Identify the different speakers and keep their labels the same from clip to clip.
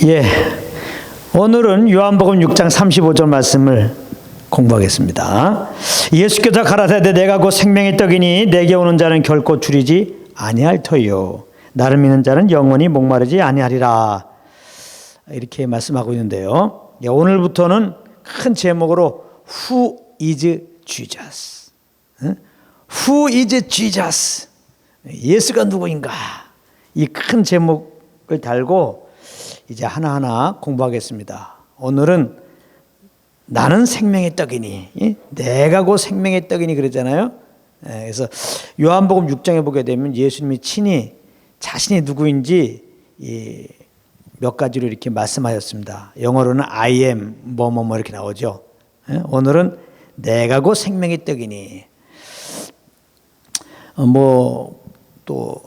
Speaker 1: 예, 오늘은 요한복음 6장 35절 말씀을 공부하겠습니다. 예수께서 가라사대 내가 곧 생명의 떡이니 내게 오는 자는 결코 줄이지 아니할 터요 나를 믿는 자는 영원히 목마르지 아니하리라, 이렇게 말씀하고 있는데요. 예, 오늘부터는 큰 제목으로 Who is Jesus? Who is Jesus? 예수가 누구인가? 이 큰 제목을 달고 이제 하나하나 공부하겠습니다. 오늘은 나는 생명의 떡이니, 내가 곧 생명의 떡이니 그랬잖아요. 그래서 요한복음 6장에 보게 되면 예수님이 친히 자신이 누구인지 몇 가지로 이렇게 말씀하셨습니다. 영어로는 I am 뭐뭐뭐 이렇게 나오죠. 오늘은 내가 곧 생명의 떡이니, 또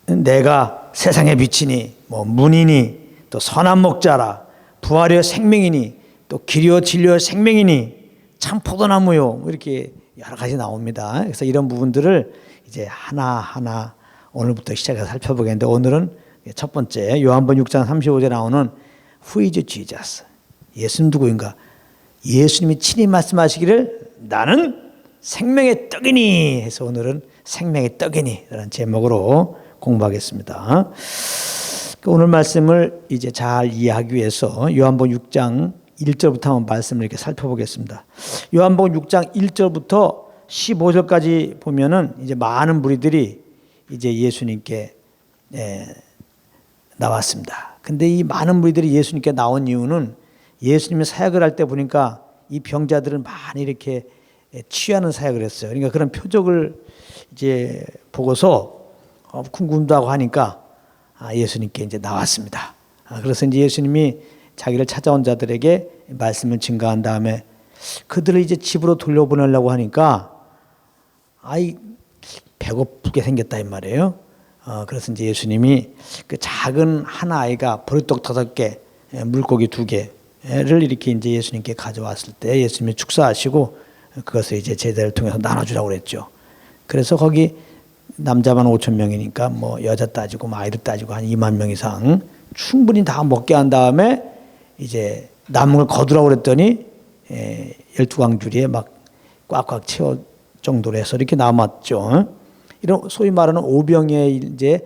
Speaker 1: 내가 세상의 빛이니, 문이니, 또 선한 목자라, 부활이여 생명이니, 또 길이여 진리여 생명이니, 참 포도나무요, 이렇게 여러 가지 나옵니다. 그래서 이런 부분들을 이제 하나하나 오늘부터 시작해서 살펴보겠는데, 오늘은 첫 번째 요한복음 6장 35절에 나오는 Who is Jesus? 예수는 누구인가? 예수님이 친히 말씀하시기를 나는 생명의 떡이니 해서 오늘은 생명의 떡이니 라는 제목으로 공부하겠습니다. 오늘 말씀을 이제 잘 이해하기 위해서 요한복음 6장 1절부터 한번 말씀을 이렇게 살펴보겠습니다. 요한복음 6장 1절부터 15절까지 보면은 이제 많은 무리들이 이제 예수님께 나왔습니다. 근데 이 많은 무리들이 예수님께 나온 이유는 예수님이 사역을 할 때 보니까 이 병자들은 많이 이렇게 취하는 사역을 했어요. 그러니까 그런 표적을 이제 보고서 궁금도 하고 하니까 예수님께 이제 나왔습니다. 그래서 이제 예수님이 자기를 찾아온 자들에게 말씀을 증거한 다음에 그들을 이제 집으로 돌려보내려고 하니까 배고프게 생겼다 이 말이에요. 그래서 이제 예수님이 그 작은 한 아이가 보리떡 5개, 물고기 2개를 이렇게 이제 예수님께 가져왔을 때 예수님이 축사하시고 그것을 이제 제자를 통해서 나눠주라고 그랬죠. 그래서 거기 남자만 5,000명이니까 여자 따지고 아이들 따지고 한 2만 명 이상 충분히 다 먹게 한 다음에 이제 남은 걸 거두라고 그랬더니 12광주리에 막 꽉꽉 채워 정도로 해서 이렇게 남았죠. 이런 소위 말하는 오병의 이제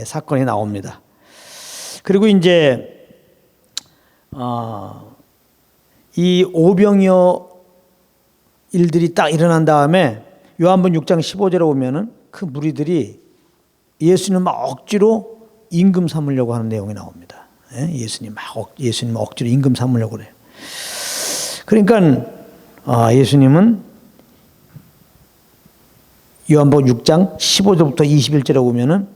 Speaker 1: 사건이 나옵니다. 그리고 이제 이 오병이어 일들이 딱 일어난 다음에 요한복음 6장 15절에 보면은 그 무리들이 예수님 막 억지로 임금 삼으려고 하는 내용이 나옵니다. 예수님 억지로 임금 삼으려고 그래요. 그러니까 예수님은 요한복음 6장 15절부터 21절에 보면은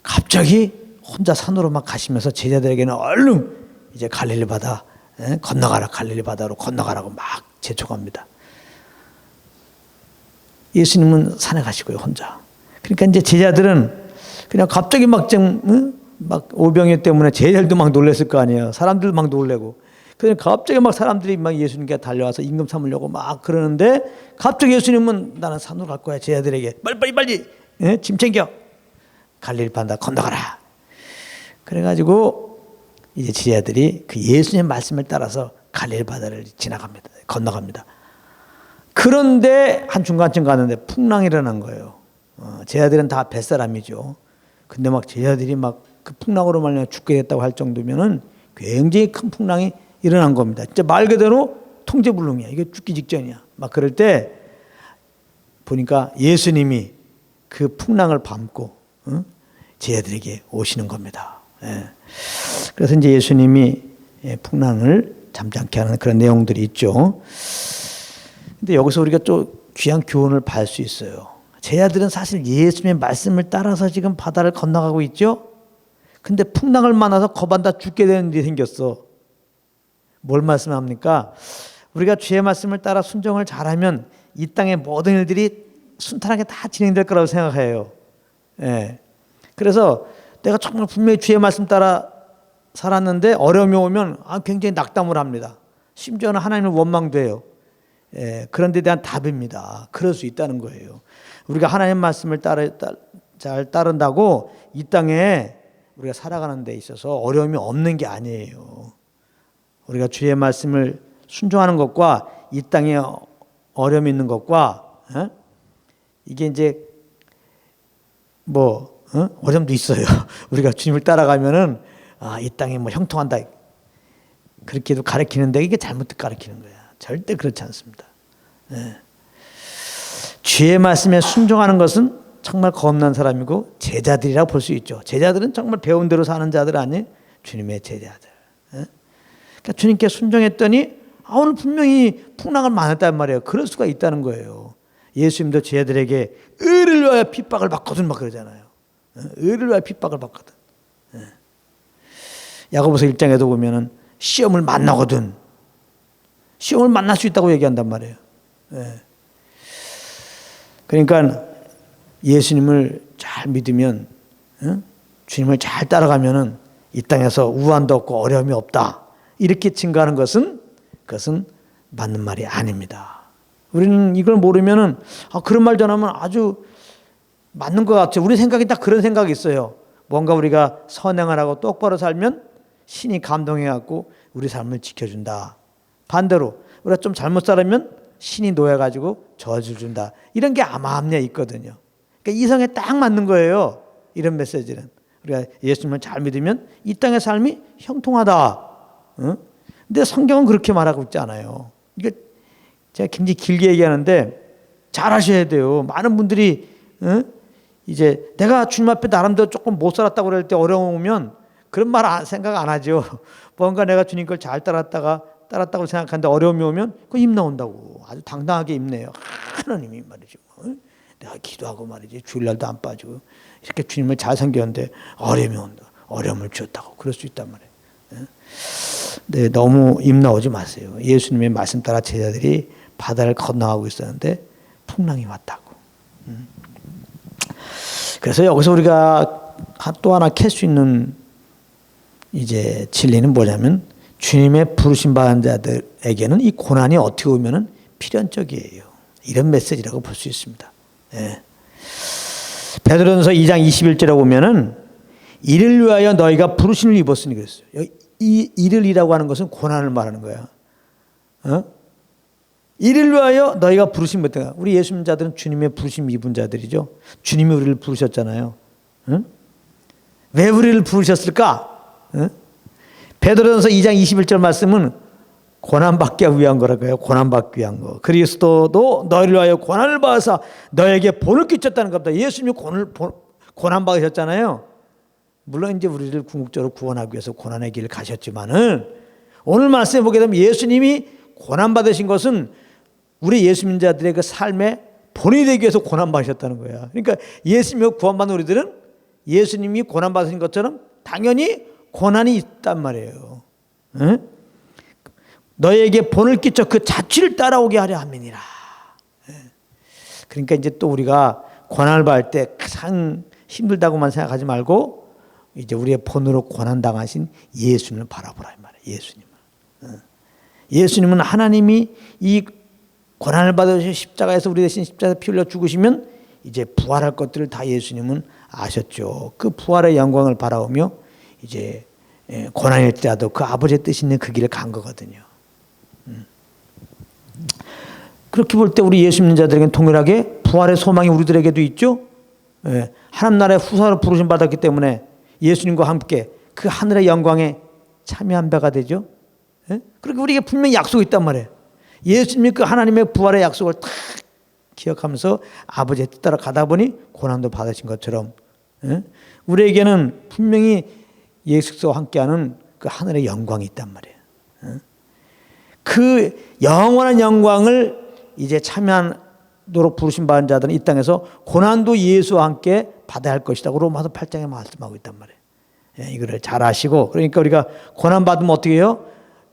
Speaker 1: 갑자기 혼자 산으로 막 가시면서 제자들에게는 얼른 이제 갈릴리 바다 건너가라, 갈릴리 바다로 건너가라고 막 재촉합니다. 예수님은 산에 가시고요, 혼자. 그러니까 이제 제자들은 그냥 갑자기 막 오병이어 때문에 제자들도 막 놀랐을 거 아니에요. 사람들도 막 놀래고. 그래서 갑자기 막 사람들이 막 예수님께 달려와서 임금 삼으려고 막 그러는데 갑자기 예수님은 나는 산으로 갈 거야. 제자들에게 빨리 짐 챙겨. 갈릴리 바다 건너가라. 그래가지고 이제 제자들이 그 예수님의 말씀을 따라서 갈릴리 바다를 건너갑니다. 그런데 한 중간쯤 갔는데 풍랑이 일어난 거예요. 제자들은 다 뱃사람이죠. 근데 막 제자들이 막 그 풍랑으로 말미암아 죽게 됐다고 할 정도면은 굉장히 큰 풍랑이 일어난 겁니다. 진짜 말 그대로 통제불능이야. 이게 죽기 직전이야. 막 그럴 때 보니까 예수님이 그 풍랑을 밟고 제자들에게 오시는 겁니다. 그래서 이제 예수님이 풍랑을 잠잠케 하는 그런 내용들이 있죠. 근데 여기서 우리가 또 귀한 교훈을 받을 수 있어요. 제자들은 사실 예수님의 말씀을 따라서 지금 바다를 건너가고 있죠. 근데 풍랑을 만나서 거반다 죽게 되는 일이 생겼어. 뭘 말씀합니까? 우리가 주의 말씀을 따라 순종을 잘하면 이 땅의 모든 일들이 순탄하게 다 진행될 거라고 생각해요. 그래서 내가 정말 분명히 주의 말씀 따라 살았는데 어려움이 오면 굉장히 낙담을 합니다. 심지어는 하나님을 원망도 해요. 그런 데 대한 답입니다. 그럴 수 있다는 거예요. 우리가 하나님 말씀을 잘 따른다고 이 땅에 우리가 살아가는 데 있어서 어려움이 없는 게 아니에요. 우리가 주의 말씀을 순종하는 것과 이 땅에 어려움이 있는 것과 이게 이제 어려움도 있어요. 우리가 주님을 따라가면은 이 땅에 형통한다 그렇게도 가르치는데 이게 잘못 가르치는 거야. 절대 그렇지 않습니다. 주의 말씀에 순종하는 것은 정말 겁난 사람이고 제자들이라고 볼 수 있죠. 제자들은 정말 배운 대로 사는 자들 아니에요? 주님의 제자들. 그러니까 주님께 순종했더니 오늘 분명히 풍랑을 만났단 말이에요. 그럴 수가 있다는 거예요. 예수님도 제자들에게 의를 위하여 핍박을 받거든 막 그러잖아요. 의를 위하여 핍박을 받거든. 야고보서 1장에도 보면은 시험을 만나거든. 시험을 만날 수 있다고 얘기한단 말이에요. 그러니까 예수님을 잘 믿으면, 주님을 잘 따라가면은 이 땅에서 우환도 없고 어려움이 없다. 이렇게 증거하는 것은 그것은 맞는 말이 아닙니다. 우리는 이걸 모르면은 그런 말 전하면 아주 맞는 것 같아요. 우리 생각이 딱 그런 생각이 있어요. 뭔가 우리가 선행을 하고 똑바로 살면 신이 감동해갖고 우리 삶을 지켜준다. 반대로 우리가 좀 잘못 살면 신이 놓여가지고 저주를 준다. 이런 게 암암리에 있거든요. 그러니까 이성에 딱 맞는 거예요. 이런 메시지는. 우리가 예수님을 잘 믿으면 이 땅의 삶이 형통하다. 근데 성경은 그렇게 말하고 있지 않아요. 이게 제가 굉장히 길게 얘기하는데 잘 하셔야 돼요. 많은 분들이 이제 내가 주님 앞에 나름대로 조금 못 살았다고 그럴 때 어려움 오면 그런 말 생각 안 하죠. 뭔가 내가 주님 걸 잘 따랐다고 생각하는데 어려움이 오면 그 입 나온다고 아주 당당하게 입네요. 하나님이 말이죠. 내가 기도하고 말이지 주일날도 안 빠지고 이렇게 주님을 잘 섬겼는데 어려움이 온다. 어려움을 주었다고 그럴 수 있단 말이에요. 네, 너무 입 나오지 마세요. 예수님의 말씀 따라 제자들이 바다를 건너가고 있었는데 풍랑이 왔다고. 그래서 여기서 우리가 또 하나 캘 수 있는 이제 진리는 뭐냐면 주님의 부르심 받은 자들에게는 이 고난이 어떻게 오면은 필연적이에요. 이런 메시지라고 볼 수 있습니다. 베드로전서 2장 21절에 보면은 이를 위하여 너희가 부르심을 입었으니 그랬어요. 이 이를이라고 하는 것은 고난을 말하는 거야. 이를 위하여 너희가 부르심 받았다. 우리 예수 믿는 자들은 주님의 부르심 입은 자들이죠. 주님이 우리를 부르셨잖아요. 왜 우리를 부르셨을까? 베드로전서 2장 21절 말씀은 고난받기 위한 거라고요. 고난받기 위한 거. 그리스도도 너희를 위하여 고난을 받아서 너에게 본을 끼쳤다는 겁니다. 예수님이 고난 받으셨잖아요. 물론 이제 우리를 궁극적으로 구원하기 위해서 고난의 길을 가셨지만은 오늘 말씀에 보게 되면 예수님이 고난 받으신 것은 우리 예수 믿는 자들의 그 삶의 본이 되기 위해서 고난 받으셨다는 거야. 그러니까 예수님이 구원받는 우리들은 예수님이 고난 받으신 것처럼 당연히 고난이 있단 말이에요. 너에게 본을 끼쳐 그 자취를 따라오게 하려 함이니라. 그러니까 이제 또 우리가 고난을 받을 때 가장 힘들다고만 생각하지 말고 이제 우리의 본으로 고난 당하신 예수님을 바라보라 이 말이에요. 예수님은 하나님이 이 고난을 받으셔 십자가에서 우리 대신 십자가에서 피 흘려 죽으시면 이제 부활할 것들을 다 예수님은 아셨죠. 그 부활의 영광을 바라보며 이제 고난일지라도 그 아버지의 뜻이 있는 그 길을 간 거거든요. 그렇게 볼 때 우리 예수 믿는 자들에게는 동일하게 부활의 소망이 우리들에게도 있죠. 하나님 나라의 후사로 부르심 받았기 때문에 예수님과 함께 그 하늘의 영광에 참여한 바가 되죠. 그렇게 우리에게 분명히 약속이 있단 말이에요. 예수님이 그 하나님의 부활의 약속을 탁 기억하면서 아버지의 뜻 따라 가다 보니 고난도 받으신 것처럼 우리에게는 분명히 예수와 함께하는 그 하늘의 영광이 있단 말이에요. 그 영원한 영광을 이제 참여하도록 부르심 받은 자들은 이 땅에서 고난도 예수와 함께 받아야 할 것이다. 로마서 8장에 말씀하고 있단 말이에요. 이거를 잘 아시고 그러니까 우리가 고난 받으면 어떻게 해요?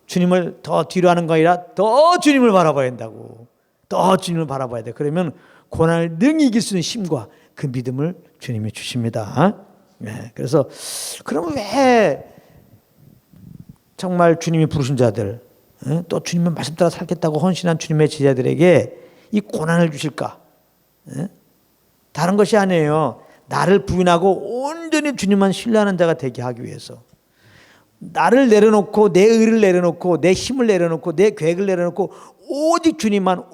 Speaker 1: 주님을 더 뒤로 하는 거 아니라 더 주님을 바라봐야 된다고. 더 주님을 바라봐야 돼. 그러면 고난을 능히 이길 수 있는 힘과 그 믿음을 주님이 주십니다. 그래서 그러면 왜 정말 주님이 부르신 자들 또 주님의 말씀 따라 살겠다고 헌신한 주님의 제자들에게 이 고난을 주실까? 다른 것이 아니에요. 나를 부인하고 온전히 주님만 신뢰하는 자가 되게 하기 위해서 나를 내려놓고 내 의를 내려놓고 내 힘을 내려놓고 내 계획을 내려놓고 오직 주님만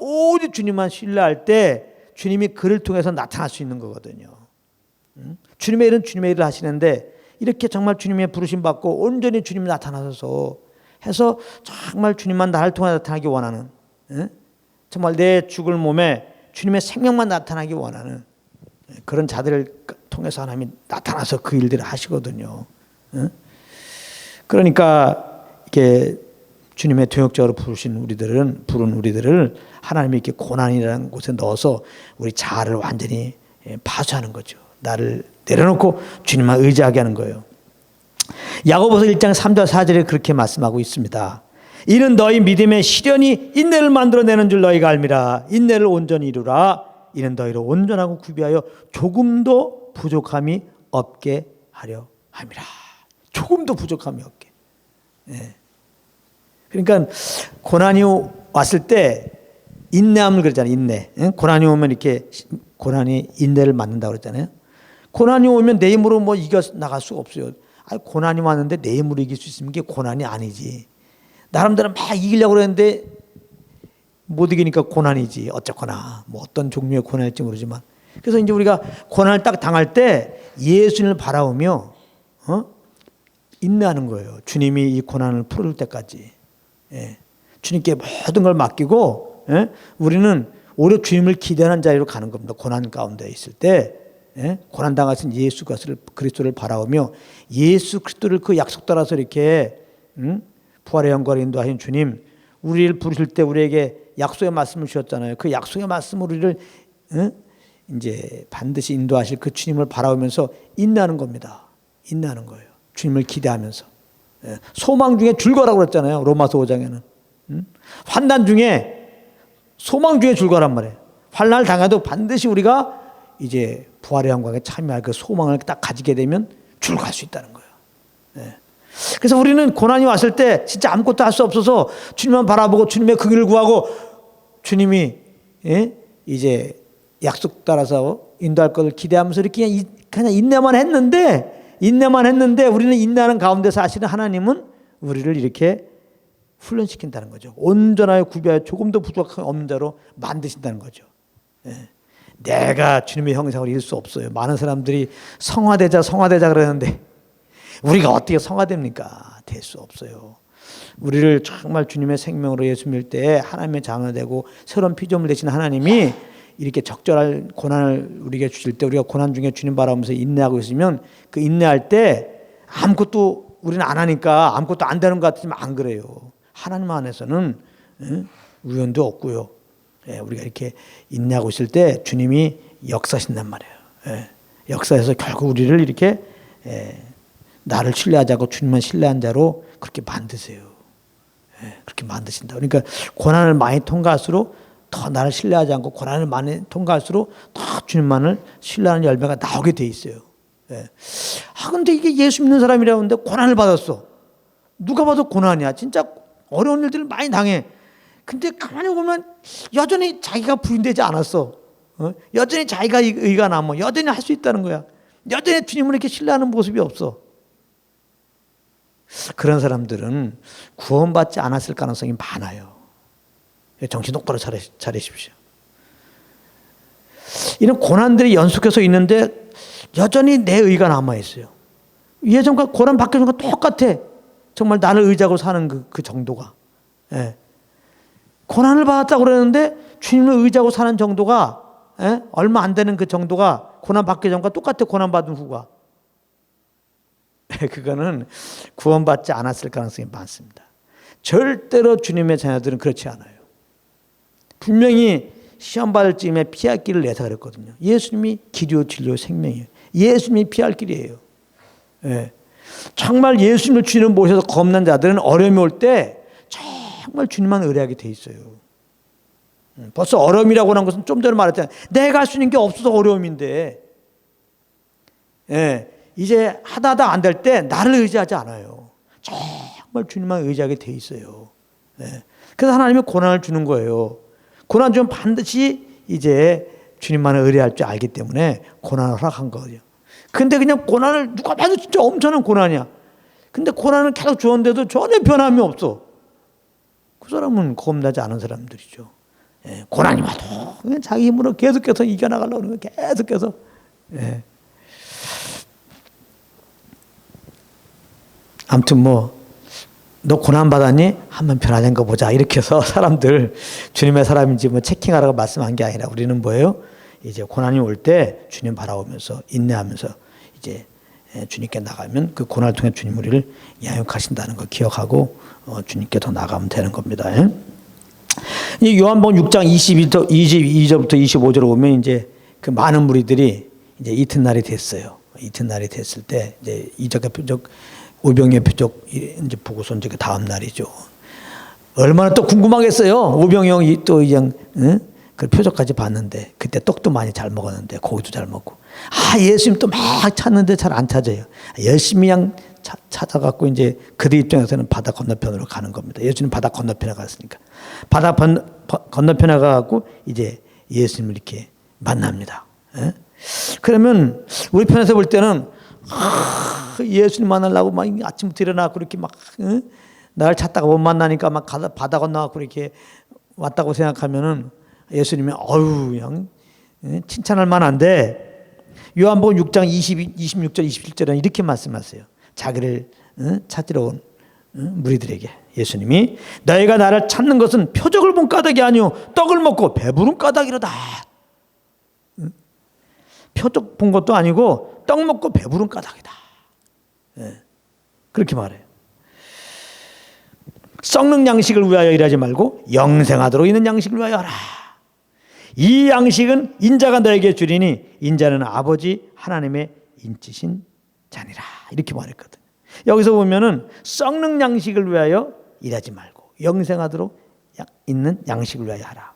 Speaker 1: 신뢰할 때 주님이 그를 통해서 나타날 수 있는 거거든요. 주님의 일은 주님의 일을 하시는데 이렇게 정말 주님의 부르심 받고 온전히 주님이 나타나셔서 해서 정말 주님만 나를 통해 나타나기 원하는, 정말 내 죽을 몸에 주님의 생명만 나타나기 원하는 그런 자들을 통해서 하나님이 나타나서 그 일들을 하시거든요. 그러니까 이게 주님의 동역자로 부른 우리들을 하나님이 이렇게 고난이라는 곳에 넣어서 우리 자아를 완전히 파쇄하는 거죠. 나를 내려놓고 주님만 의지하게 하는 거예요. 야고보서 1장 3절 4절에 그렇게 말씀하고 있습니다. 이는 너희 믿음의 시련이 인내를 만들어내는 줄 너희가 알미라. 인내를 온전히 이루라. 이는 너희를 온전하고 구비하여 조금도 부족함이 없게 하려 함이라. 조금도 부족함이 없게. 그러니까 고난이 왔을 때 인내함을 그러잖아요. 인내. 고난이 오면 이렇게 고난이 인내를 만든다고 그랬잖아요. 고난이 오면 내 힘으로 뭐 이겨 나갈 수가 없어요. 고난이 왔는데 내 힘으로 이길 수 있으면 이게 고난이 아니지. 나름대로 막 이기려고 그랬는데 못 이기니까 고난이지. 어쨌거나 뭐 어떤 종류의 고난일지 모르지만. 그래서 이제 우리가 고난을 딱 당할 때 예수님을 바라보며 인내하는 거예요. 주님이 이 고난을 풀을 때까지. 주님께 모든 걸 맡기고 우리는 오히려 주님을 기대하는 자리로 가는 겁니다. 고난 가운데 있을 때 고난 당하신 예수 그리스도를 바라보며 예수 그리스도를 그 약속 따라서 이렇게 부활의 영광을 인도하신 주님, 우리를 부르실 때 우리에게 약속의 말씀을 주셨잖아요. 그 약속의 말씀으로 우리를 이제 반드시 인도하실 그 주님을 바라보면서 인내하는 겁니다. 인내하는 거예요. 주님을 기대하면서. 소망 중에 줄거라고 그랬잖아요. 로마서 5장에는. 환난 중에 소망 중에 줄거란 말이에요. 환난을 당해도 반드시 우리가 이제 부활의 영광에 참여할 그 소망을 딱 가지게 되면 줄갈 수 있다는 거예요. 그래서 우리는 고난이 왔을 때 진짜 아무것도 할 수 없어서 주님만 바라보고 주님의 그 길을 구하고 주님이 이제 약속 따라서 인도할 것을 기대하면서 이렇게 그냥 인내만 했는데 우리는 인내하는 가운데 사실은 하나님은 우리를 이렇게 훈련시킨다는 거죠. 온전하여 구비하여 조금도 부족함 없는 자로 만드신다는 거죠. 내가 주님의 형상을 이룰 수 없어요. 많은 사람들이 성화되자 그러는데 우리가 어떻게 성화됩니까? 될 수 없어요. 우리를 정말 주님의 생명으로 예수 믿을 때 하나님의 자녀가 되고 새로운 피조물 되신 하나님이 이렇게 적절한 고난을 우리에게 주실 때 우리가 고난 중에 주님 바라보면서 인내하고 있으면 그 인내할 때 아무것도 우리는 안 하니까 아무것도 안 되는 것 같지만 안 그래요. 하나님 안에서는 우연도 없고요. 우리가 이렇게 인내하고 있을 때 주님이 역사하신단 말이에요. 역사에서 결국 우리를 이렇게 나를 신뢰하지 않고 주님만 신뢰한 자로 그렇게 만드세요. 그렇게 만드신다. 그러니까 고난을 많이 통과할수록 더 나를 신뢰하지 않고 고난을 많이 통과할수록 더 주님만을 신뢰하는 열매가 나오게 돼 있어요. 근데 이게 예수 믿는 사람이라고 하는데 고난을 받았어. 누가 봐도 고난이야. 진짜 어려운 일들을 많이 당해. 근데 가만히 보면 여전히 자기가 부인되지 않았어. 여전히 자기가 의가 남아. 여전히 할 수 있다는 거야. 여전히 주님을 이렇게 신뢰하는 모습이 없어. 그런 사람들은 구원받지 않았을 가능성이 많아요. 정신 똑바로 차리십시오. 이런 고난들이 연속해서 있는데 여전히 내 의가 남아있어요. 예전과 고난 받기 전과 똑같아. 정말 나를 의지하고 사는 그 정도가. 고난을 받았다고 그러는데 주님을 의지하고 사는 정도가 얼마 안 되는 그 정도가 고난 받기 전과 똑같아. 고난 받은 후가. 그거는 구원받지 않았을 가능성이 많습니다. 절대로 주님의 자녀들은 그렇지 않아요. 분명히 시험 받을 쯤에 피할 길을 내서 그랬거든요. 예수님이 길이요 진리요 생명이에요. 예수님이 피할 길이에요. 정말 예수님을 주님을 모셔서 겁난 자들은 어려움이 올 때 정말 주님만 의뢰하게 돼 있어요. 벌써 어려움이라고 하는 것은 좀 전에 말했잖아요. 내가 할 수 있는 게 없어서 어려움인데 이제 하다 안 될 때 나를 의지하지 않아요. 정말 주님만 의지하게 돼 있어요. 그래서 하나님이 고난을 주는 거예요. 고난 주면 반드시 이제 주님만을 의뢰할 줄 알기 때문에 고난을 허락한 거죠. 근데 그냥 고난을 누가 봐도 진짜 엄청난 고난이야. 근데 고난을 계속 주었는데도 전혀 변함이 없어. 그 사람은 겁나지 않은 사람들이죠. 예, 고난이 와도 그냥 자기 힘으로 계속해서 이겨나가려고 하는 거예요. 계속해서. 예. 아무튼 너 고난 받았니? 한번 변화된 거 보자. 이렇게 해서 사람들 주님의 사람인지 체킹하라고 말씀한 게 아니라 우리는 뭐예요? 이제 고난이 올 때 주님 바라보면서 인내하면서 이제 주님께 나가면 그 고난을 통해 주님 우리를 양육하신다는 거 기억하고 주님께 더 나가면 되는 겁니다. 이 요한복음 6장 22절부터 25절에 보면 이제 그 많은 무리들이 이제 이튿날이 됐어요. 이튿날이 됐을 때 이제 이적의 표적, 오병이의 표적 이제 보고서 이제 그 다음 날이죠. 얼마나 또 궁금하겠어요. 오병이 형이 또 그냥 그 표적까지 봤는데 그때 떡도 많이 잘 먹었는데 고기도 잘 먹고 예수님 또 막 찾는데 잘 안 찾아요. 열심히 그냥 찾아갖고 이제 그들 입장에서는 바다 건너편으로 가는 겁니다. 예수님 바다 건너편에 갔으니까 바다 건너편에 가갖고 이제 예수님을 이렇게 만납니다. 그러면 우리 편에서 볼 때는 예수님 만나려고 막 아침부터 일어나고 이렇게 막 나를 찾다가 못 만나니까 막 바다 건너갖고 이렇게 왔다고 생각하면은 예수님이 그냥 칭찬할 만한데 요한복음 6장 26절 27절은 이렇게 말씀하세요. 자기를 찾으러 온 무리들에게 예수님이 너희가 나를 찾는 것은 표적을 본 까닭이 아니요 떡을 먹고 배부른 까닭이로다. 표적 본 것도 아니고 떡 먹고 배부른 까닭이다. 그렇게 말해요. 썩는 양식을 위하여 일하지 말고 영생하도록 있는 양식을 위하여 하라. 이 양식은 인자가 너에게 주리니 인자는 아버지 하나님의 인치신 자니라. 이렇게 말했거든요. 여기서 보면은 썩는 양식을 위하여 일하지 말고 영생하도록 있는 양식을 위하여 하라.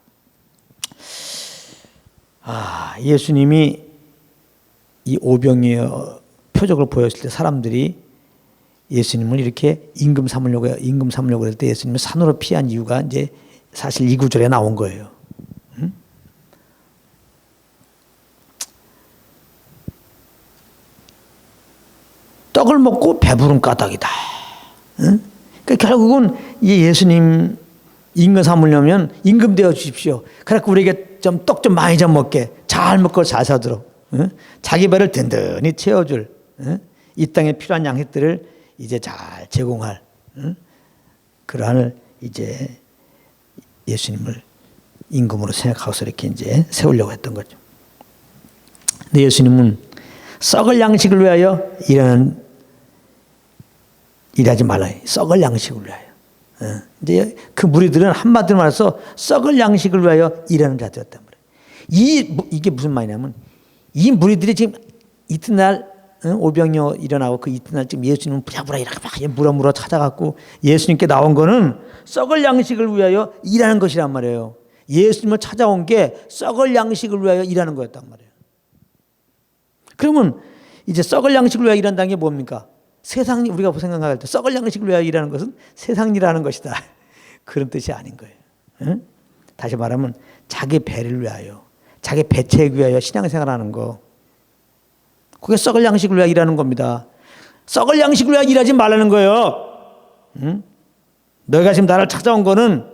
Speaker 1: 예수님이 이 오병이어 표적을 보였을 때 사람들이 예수님을 이렇게 임금 삼으려고 할 때 예수님을 산으로 피한 이유가 이제 사실 이 구절에 나온 거예요. 떡을 먹고 배부른 까닭이다. 그러니까 결국은 이 예수님 임금 삼으려면 임금 되어 주십시오. 그래서 우리에게 좀 떡 좀 많이 좀 먹게 잘 먹고 잘 사도록 자기 배를 든든히 채워줄 이 땅에 필요한 양식들을 이제 잘 제공할 그러한 이제 예수님을 임금으로 생각하고서 이렇게 이제 세우려고 했던 거죠. 근데 예수님은 썩을 양식을 위하여 일하지 말라. 썩을 양식을 위하여. 이제 그 무리들은 한마디로 말해서 썩을 양식을 위하여 일하는 자들이었단 말이에요. 이게 무슨 말이냐면 이 무리들이 지금 이튿날 오병이어 일어나고 그 이튿날 지금 예수님은 부랴부랴 이렇게 막 물어 찾아갖고 예수님께 나온 거는 썩을 양식을 위하여 일하는 것이란 말이에요. 예수님을 찾아온 게 썩을 양식을 위하여 일하는 거였단 말이에요. 그러면 이제 썩을 양식을 위하여 일한다는 게 뭡니까? 세상 우리가 생각할 때 썩을 양식을 위하여 일하는 것은 세상 일하는 것이다. 그런 뜻이 아닌 거예요. 다시 말하면 자기 배를 위하여 자기 배채에 위하여 신앙생활하는 거. 그게 썩을 양식을 위하여 일하는 겁니다. 썩을 양식을 위하여 일하지 말라는 거예요. 너희가 지금 나를 찾아온 거는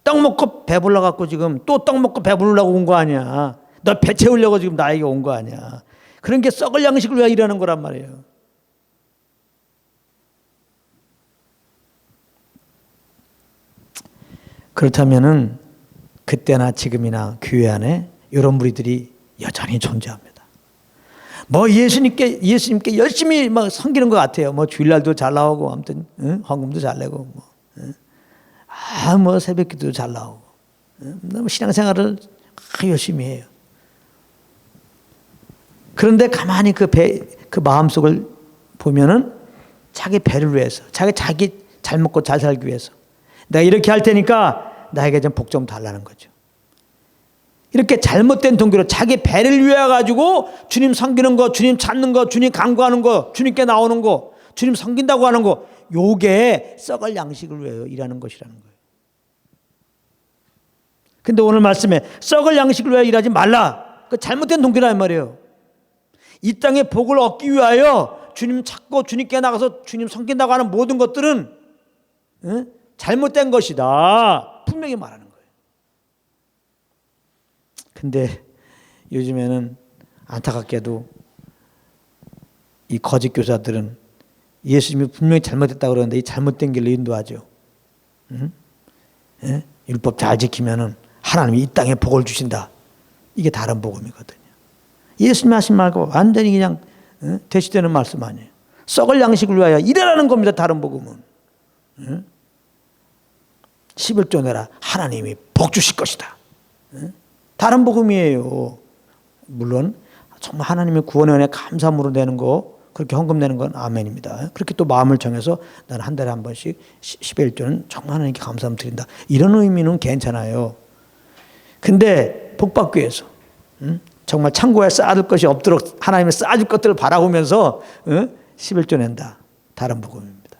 Speaker 1: 떡 먹고 배불러 갖고 지금 또 떡 먹고 배부르려고 온 거 아니야. 너 배 채우려고 지금 나에게 온 거 아니야. 그런 게 썩을 양식을 위하여 일하는 거란 말이에요. 그렇다면은 그때나 지금이나 교회 안에 이런 무리들이 여전히 존재합니다. 예수님께 열심히 막 섬기는 것 같아요. 주일날도 잘 나오고, 아무튼, 헌금도 잘 내고, 새벽기도 잘 나오고, 신앙생활을 열심히 해요. 그런데 가만히 그 마음속을 보면은 자기 배를 위해서, 자기 잘 먹고 잘 살기 위해서, 내가 이렇게 할 테니까 나에게 좀 복 좀 달라는 거죠. 이렇게 잘못된 동기로 자기 배를 위해 가지고 주님 섬기는 거, 주님 찾는 거, 주님 간구하는 거, 주님께 나오는 거, 주님 섬긴다고 하는 거, 요게 썩을 양식을 위하여 일하는 것이라는 거예요. 근데 오늘 말씀에 썩을 양식을 위하여 일하지 말라. 그 잘못된 동기란 말이에요. 이 땅에 복을 얻기 위하여 주님 찾고 주님께 나가서 주님 섬긴다고 하는 모든 것들은 잘못된 것이다. 분명히 말하는 거예요. 근데 요즘에는 안타깝게도 이 거짓 교사들은 예수님이 분명히 잘못했다고 그러는데 이 잘못된 길로 인도하죠. 율법 잘 지키면은 하나님이 이 땅에 복을 주신다. 이게 다른 복음이거든요. 예수님 하신 말과 완전히 그냥 대치되는 말씀 아니에요. 썩을 양식을 위하여 일하라는 겁니다. 다른 복음은. 11조 내라. 하나님이 복 주실 것이다. 다른 복음이에요. 물론 정말 하나님의 구원의 은혜 감사함으로 내는 거, 그렇게 헌금 내는 건 아멘입니다. 그렇게 또 마음을 정해서 나는 한 달에 한 번씩 10의 1조는 정말 하나님께 감사함 드린다. 이런 의미는 괜찮아요. 근데 복 받기 위해서 정말 창고에 쌓아둘 것이 없도록 하나님이 쌓아줄 것들을 바라보면서 11조 낸다. 다른 복음입니다.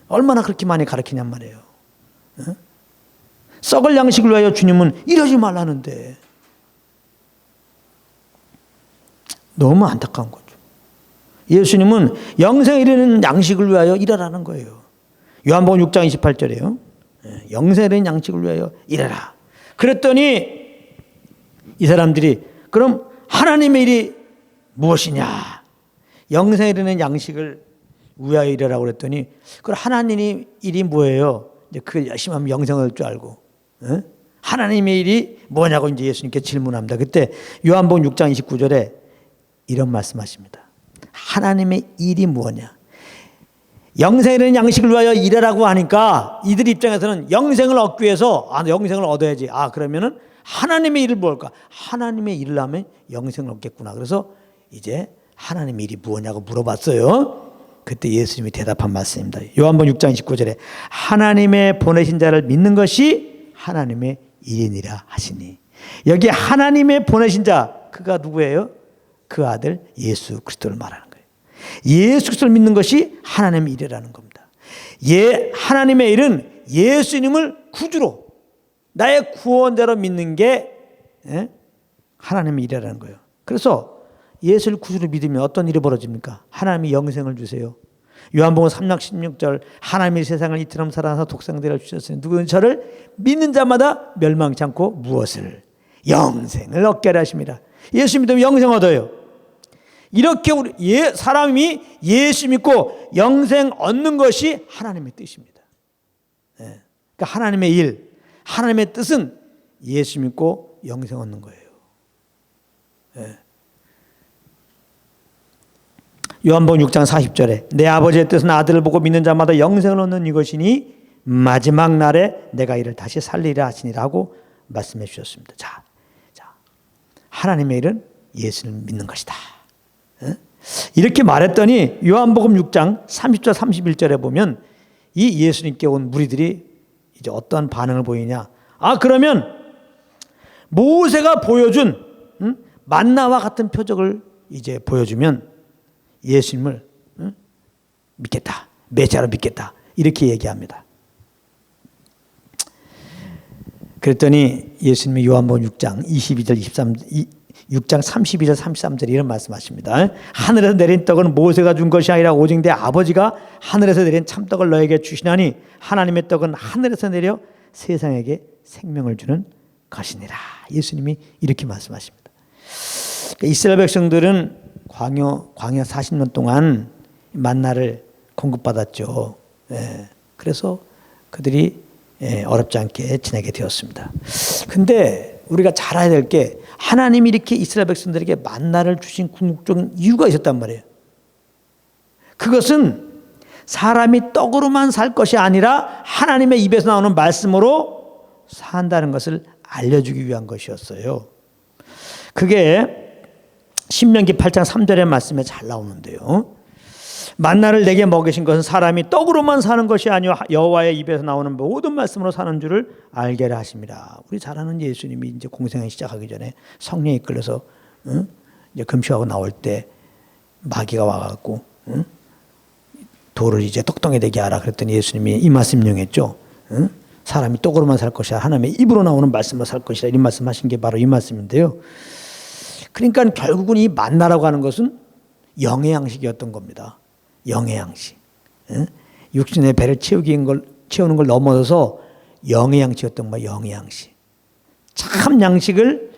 Speaker 1: 얼마나 그렇게 많이 가르치냔 말이에요. 썩을 양식을 위하여 주님은 이러지 말라는데 너무 안타까운 거죠. 예수님은 영생에 이르는 양식을 위하여 일하라는 거예요. 요한복음 6장 28절에요. 영생에 이르는 양식을 위하여 일하라. 그랬더니 이 사람들이 그럼 하나님의 일이 무엇이냐? 영생에 이르는 양식을 위하여 일하라고 그랬더니 그럼 하나님의 일이 뭐예요? 이제 그 열심히 하면 영생을 얻을 줄 알고 하나님의 일이 뭐냐고 이제 예수님께 질문합니다. 그때 요한복음 6장 29절에 이런 말씀하십니다. 하나님의 일이 뭐냐? 영생에 이르는 양식을 위하여 일하라고 하니까 이들 입장에서는 영생을 얻기 위해서 영생을 얻어야지. 그러면은 하나님의 일을 뭘까? 하나님의 일을 하면 영생을 얻겠구나. 그래서 이제 하나님의 일이 뭐냐고 물어봤어요. 그때 예수님이 대답한 말씀입니다. 요한복음 6장 29절에 하나님의 보내신 자를 믿는 것이 하나님의 일이니라 하시니. 여기 하나님의 보내신 자, 그가 누구예요? 그 아들 예수 그리스도를 말하는 거예요. 예수 그리스도를 믿는 것이 하나님의 일이라는 겁니다. 하나님의 일은 예수님을 구주로 나의 구원자로 믿는 게 하나님의 일이라는 거예요. 그래서 예수를 구주로 믿으면 어떤 일이 벌어집니까? 하나님이 영생을 주세요. 요한복음 3장 16절 하나님이 세상을 이처럼 사랑하사 독생자를 주셨으니 누구든 저를 믿는 자마다 멸망치 않고 무엇을? 영생을 얻게 하려 하십니다. 예수 믿으면 영생 얻어요. 이렇게 사람이 예수 믿고 영생 얻는 것이 하나님의 뜻입니다. 그러니까 하나님의 일, 하나님의 뜻은 예수 믿고 영생 얻는 거예요. 요한복음 6장 40절에 내 아버지의 뜻은 아들을 보고 믿는 자마다 영생을 얻는 이것이니 마지막 날에 내가 이를 다시 살리라 하시니라 하고 말씀해 주셨습니다. 자, 하나님의 일은 예수를 믿는 것이다. 이렇게 말했더니 요한복음 6장 30절 31절에 보면 이 예수님께 온 무리들이 이제 어떤 반응을 보이냐? 그러면 모세가 보여준 만나와 같은 표적을 이제 보여주면 예수님을 믿겠다. 메시아로 믿겠다. 이렇게 얘기합니다. 그랬더니 예수님이 요한복음 6장 22절 6장 32절 33절 이런 말씀하십니다. 하늘에서 내린 떡은 모세가 준 것이 아니라 오직 내 아버지가 하늘에서 내린 참떡을 너에게 주시나니 하나님의 떡은 하늘에서 내려 세상에게 생명을 주는 것이니라. 예수님이 이렇게 말씀하십니다. 이스라엘 백성들은 광야 40년 동안 만나를 공급받았죠. 그래서 그들이 어렵지 않게 지내게 되었습니다. 근데 우리가 잘 알아야 될 게 하나님이 이렇게 이스라엘 백성들에게 만나를 주신 궁극적인 이유가 있었단 말이에요. 그것은 사람이 떡으로만 살 것이 아니라 하나님의 입에서 나오는 말씀으로 산다는 것을 알려주기 위한 것이었어요. 그게 신명기 8장 3절의 말씀에 잘 나오는데요. 만나를 내게 먹이신 것은 사람이 떡으로만 사는 것이 아니요 여호와의 입에서 나오는 모든 말씀으로 사는 줄을 알게 하라 하십니다. 우리 잘 아는 예수님이 이제 공생을 시작하기 전에 성령에 이끌려서 이제 금식하고 나올 때 마귀가 와갖고 돌을 이제 떡덩이 되게 하라 그랬더니 예수님이 이 말씀 인용했죠. 사람이 떡으로만 살 것이야. 하나님의 입으로 나오는 말씀으로 살 것이라. 이런 말씀하신 게 바로 이 말씀인데요. 그러니까 결국은 이 만나라고 하는 것은 영의 양식이었던 겁니다. 영의 양식. 육신의 배를 채우는 걸 넘어서서 영의 양식이었던 거예요. 영의 양식. 참 양식을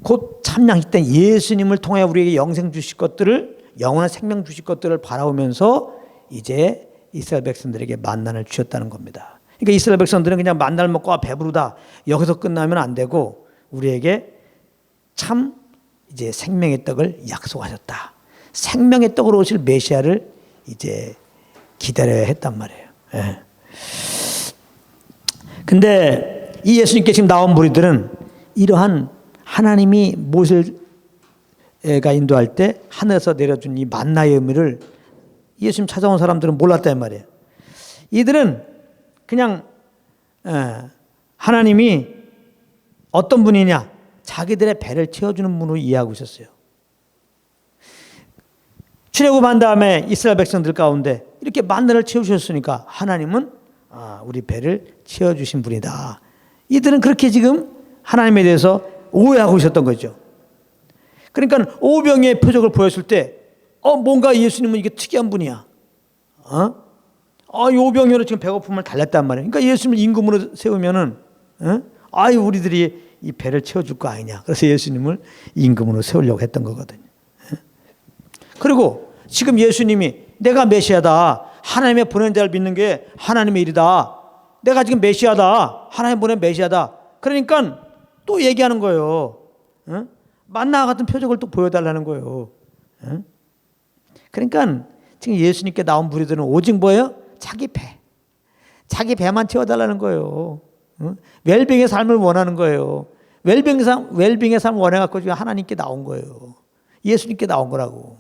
Speaker 1: 곧 참 양식 된 예수님을 통해 우리에게 영생 주실 것들을, 영원한 생명 주실 것들을 바라보면서 이제 이스라엘 백성들에게 만나를 주셨다는 겁니다. 그러니까 이스라엘 백성들은 그냥 만나를 먹고 배부르다 여기서 끝나면 안 되고 우리에게 참 이제 생명의 떡을 약속하셨다. 생명의 떡으로 오실 메시아를 이제 기다려야 했단 말이에요. 예. 근데 이 예수님께 지금 나온 무리들은 이러한 하나님이 모세가 인도할 때 하늘에서 내려준 이 만나의 의미를 예수님 찾아온 사람들은 몰랐단 말이에요. 이들은 그냥 하나님이 어떤 분이냐, 자기들의 배를 채워주는 분으로 이해하고 있었어요. 출애굽한 다음에 이스라엘 백성들 가운데 이렇게 만나를 채우셨으니까 하나님은 우리 배를 채워주신 분이다. 이들은 그렇게 지금 하나님에 대해서 오해하고 있었던 거죠. 그러니까 오병이의 표적을 보였을 때 뭔가 예수님은 이게 특이한 분이야. 이 오병이로 지금 배고픔을 달랬단 말이에요. 그러니까 예수님을 임금으로 세우면은 우리들이 이 배를 채워줄 거 아니냐. 그래서 예수님을 임금으로 세우려고 했던 거거든요. 그리고 지금 예수님이 내가 메시아다. 하나님의 보낸 자를 믿는 게 하나님의 일이다. 내가 지금 메시아다. 하나님 보낸 메시아다. 그러니까 또 얘기하는 거예요. 만나와 같은 표적을 또 보여달라는 거예요. 그러니까 지금 예수님께 나온 무리들은 오직 뭐예요? 자기 배만 채워달라는 거예요. 웰빙의 삶을 원하는 거예요. 웰빙의 삶을 원해갖고 지금 하나님께 나온 거예요. 예수님께 나온 거라고.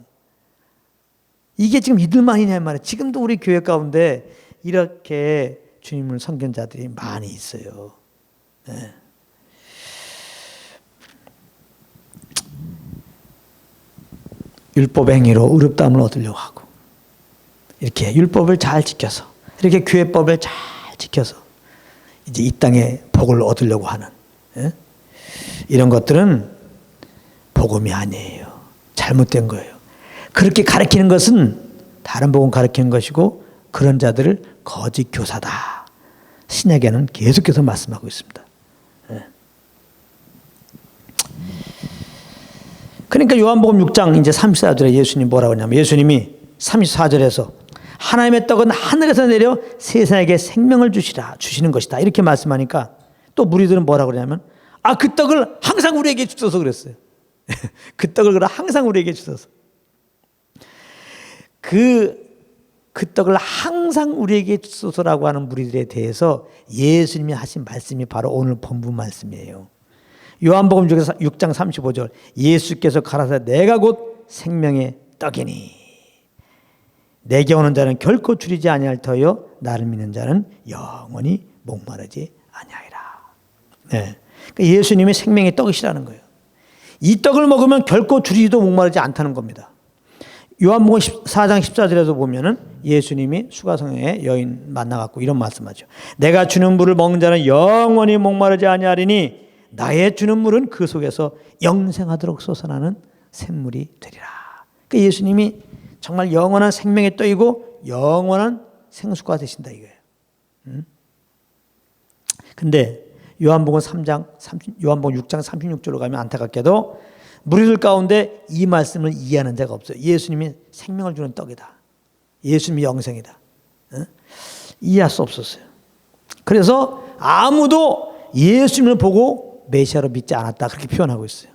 Speaker 1: 이게 지금 이들만이냐 말이에요. 지금도 우리 교회 가운데 이렇게 주님을 섬긴 자들이 많이 있어요. 네. 율법 행위로 의롭다함을 얻으려고 하고 이렇게 율법을 잘 지켜서 이렇게 교회법을 잘 지켜서 이제 이 땅에 복을 얻으려고 하는 이런 것들은 복음이 아니에요. 잘못된 거예요. 그렇게 가르치는 것은 다른 복음 가르치는 것이고 그런 자들을 거짓 교사다. 신약에는 계속해서 말씀하고 있습니다. 그러니까 요한복음 6장 이제 34절에 예수님 뭐라고 하냐면 예수님이 34절에서 하나님의 떡은 하늘에서 내려 세상에게 생명을 주시는 것이다. 이렇게 말씀하니까 또 무리들은 뭐라고 그러냐면 그 떡을 항상 우리에게 주소서 그랬어요. 그 떡을 항상 우리에게 주소서. 그 떡을 항상 우리에게 주소서라고 하는 무리들에 대해서 예수님이 하신 말씀이 바로 오늘 본문 말씀이에요. 요한복음 6장 35절 예수께서 가라사대 내가 곧 생명의 떡이니 내게 오는 자는 결코 줄이지 아니할 터여 나를 믿는 자는 영원히 목마르지 아니하리라. 네. 그러니까 예수님이 생명의 떡이시라는 거예요. 이 떡을 먹으면 결코 줄이지도 목마르지 않다는 겁니다. 요한복음 4장 14절에서 보면은 예수님이 수가성에 여인 만나갖고 이런 말씀하죠. 내가 주는 물을 먹는 자는 영원히 목마르지 아니하리니 나의 주는 물은 그 속에서 영생하도록 솟아나는 샘물이 되리라. 그러니까 예수님이 정말 영원한 생명의 떡이고 영원한 생수가 되신다 이거예요. 근데 요한복음 6장 36절로 가면 안타깝게도 무리들 가운데 이 말씀을 이해하는 자가 없어요. 예수님이 생명을 주는 떡이다. 예수님이 영생이다. 이해할 수 없었어요. 그래서 아무도 예수님을 보고 메시아로 믿지 않았다. 그렇게 표현하고 있어요.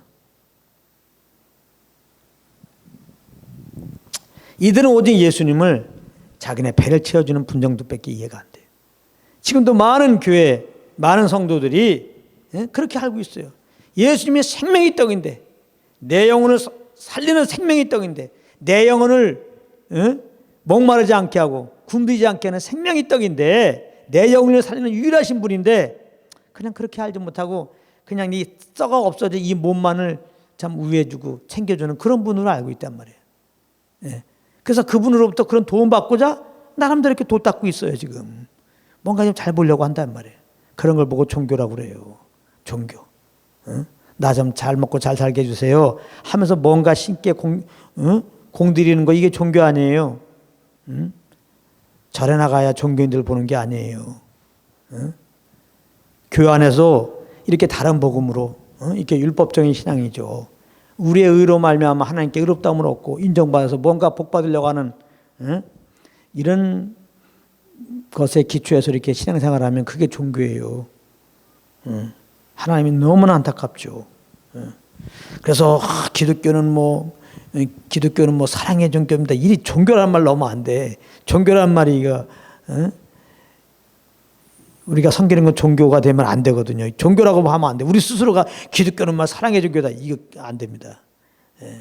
Speaker 1: 이들은 오직 예수님을 자기네 배를 채워주는 분 정도밖에 이해가 안 돼요. 지금도 많은 교회, 많은 성도들이 그렇게 알고 있어요. 예수님이 생명의 떡인데 내 영혼을 살리는 생명의 떡인데 내 영혼을 목마르지 않게 하고 굶주리지 않게 하는 생명의 떡인데 내 영혼을 살리는 유일하신 분인데 그냥 그렇게 알지 못하고 그냥 이 썩어 없어져 이 몸만을 참 우애해주고 챙겨주는 그런 분으로 알고 있단 말이에요. 그래서 그분으로부터 그런 도움 받고자 나름대로 이렇게 도 닦고 있어요 지금. 뭔가 좀 잘 보려고 한단 말이에요. 그런 걸 보고 종교라고 그래요. 종교. 나 좀 잘 먹고 잘 살게 해주세요 하면서 뭔가 신께 공들이는 거, 이게 종교 아니에요. 절에 나가야 종교인들 보는 게 아니에요. 교회 안에서 이렇게 다른 복음으로 이렇게 율법적인 신앙이죠. 우리의 의로 말미암아 하나님께 의롭다움을 얻고 인정받아서 뭔가 복 받으려고 하는 이런 것에 기초해서 이렇게 신앙생활하면 그게 종교예요. 하나님이 너무나 안타깝죠. 그래서 기독교는 뭐 사랑의 종교입니다. 이 종교란 말 넣으면 안 돼. 종교란 말이 우리가 섬기는 건 종교가 되면 안 되거든요. 종교라고 하면 안 돼. 우리 스스로가 기독교는 말 사랑의 종교다. 이거 안 됩니다.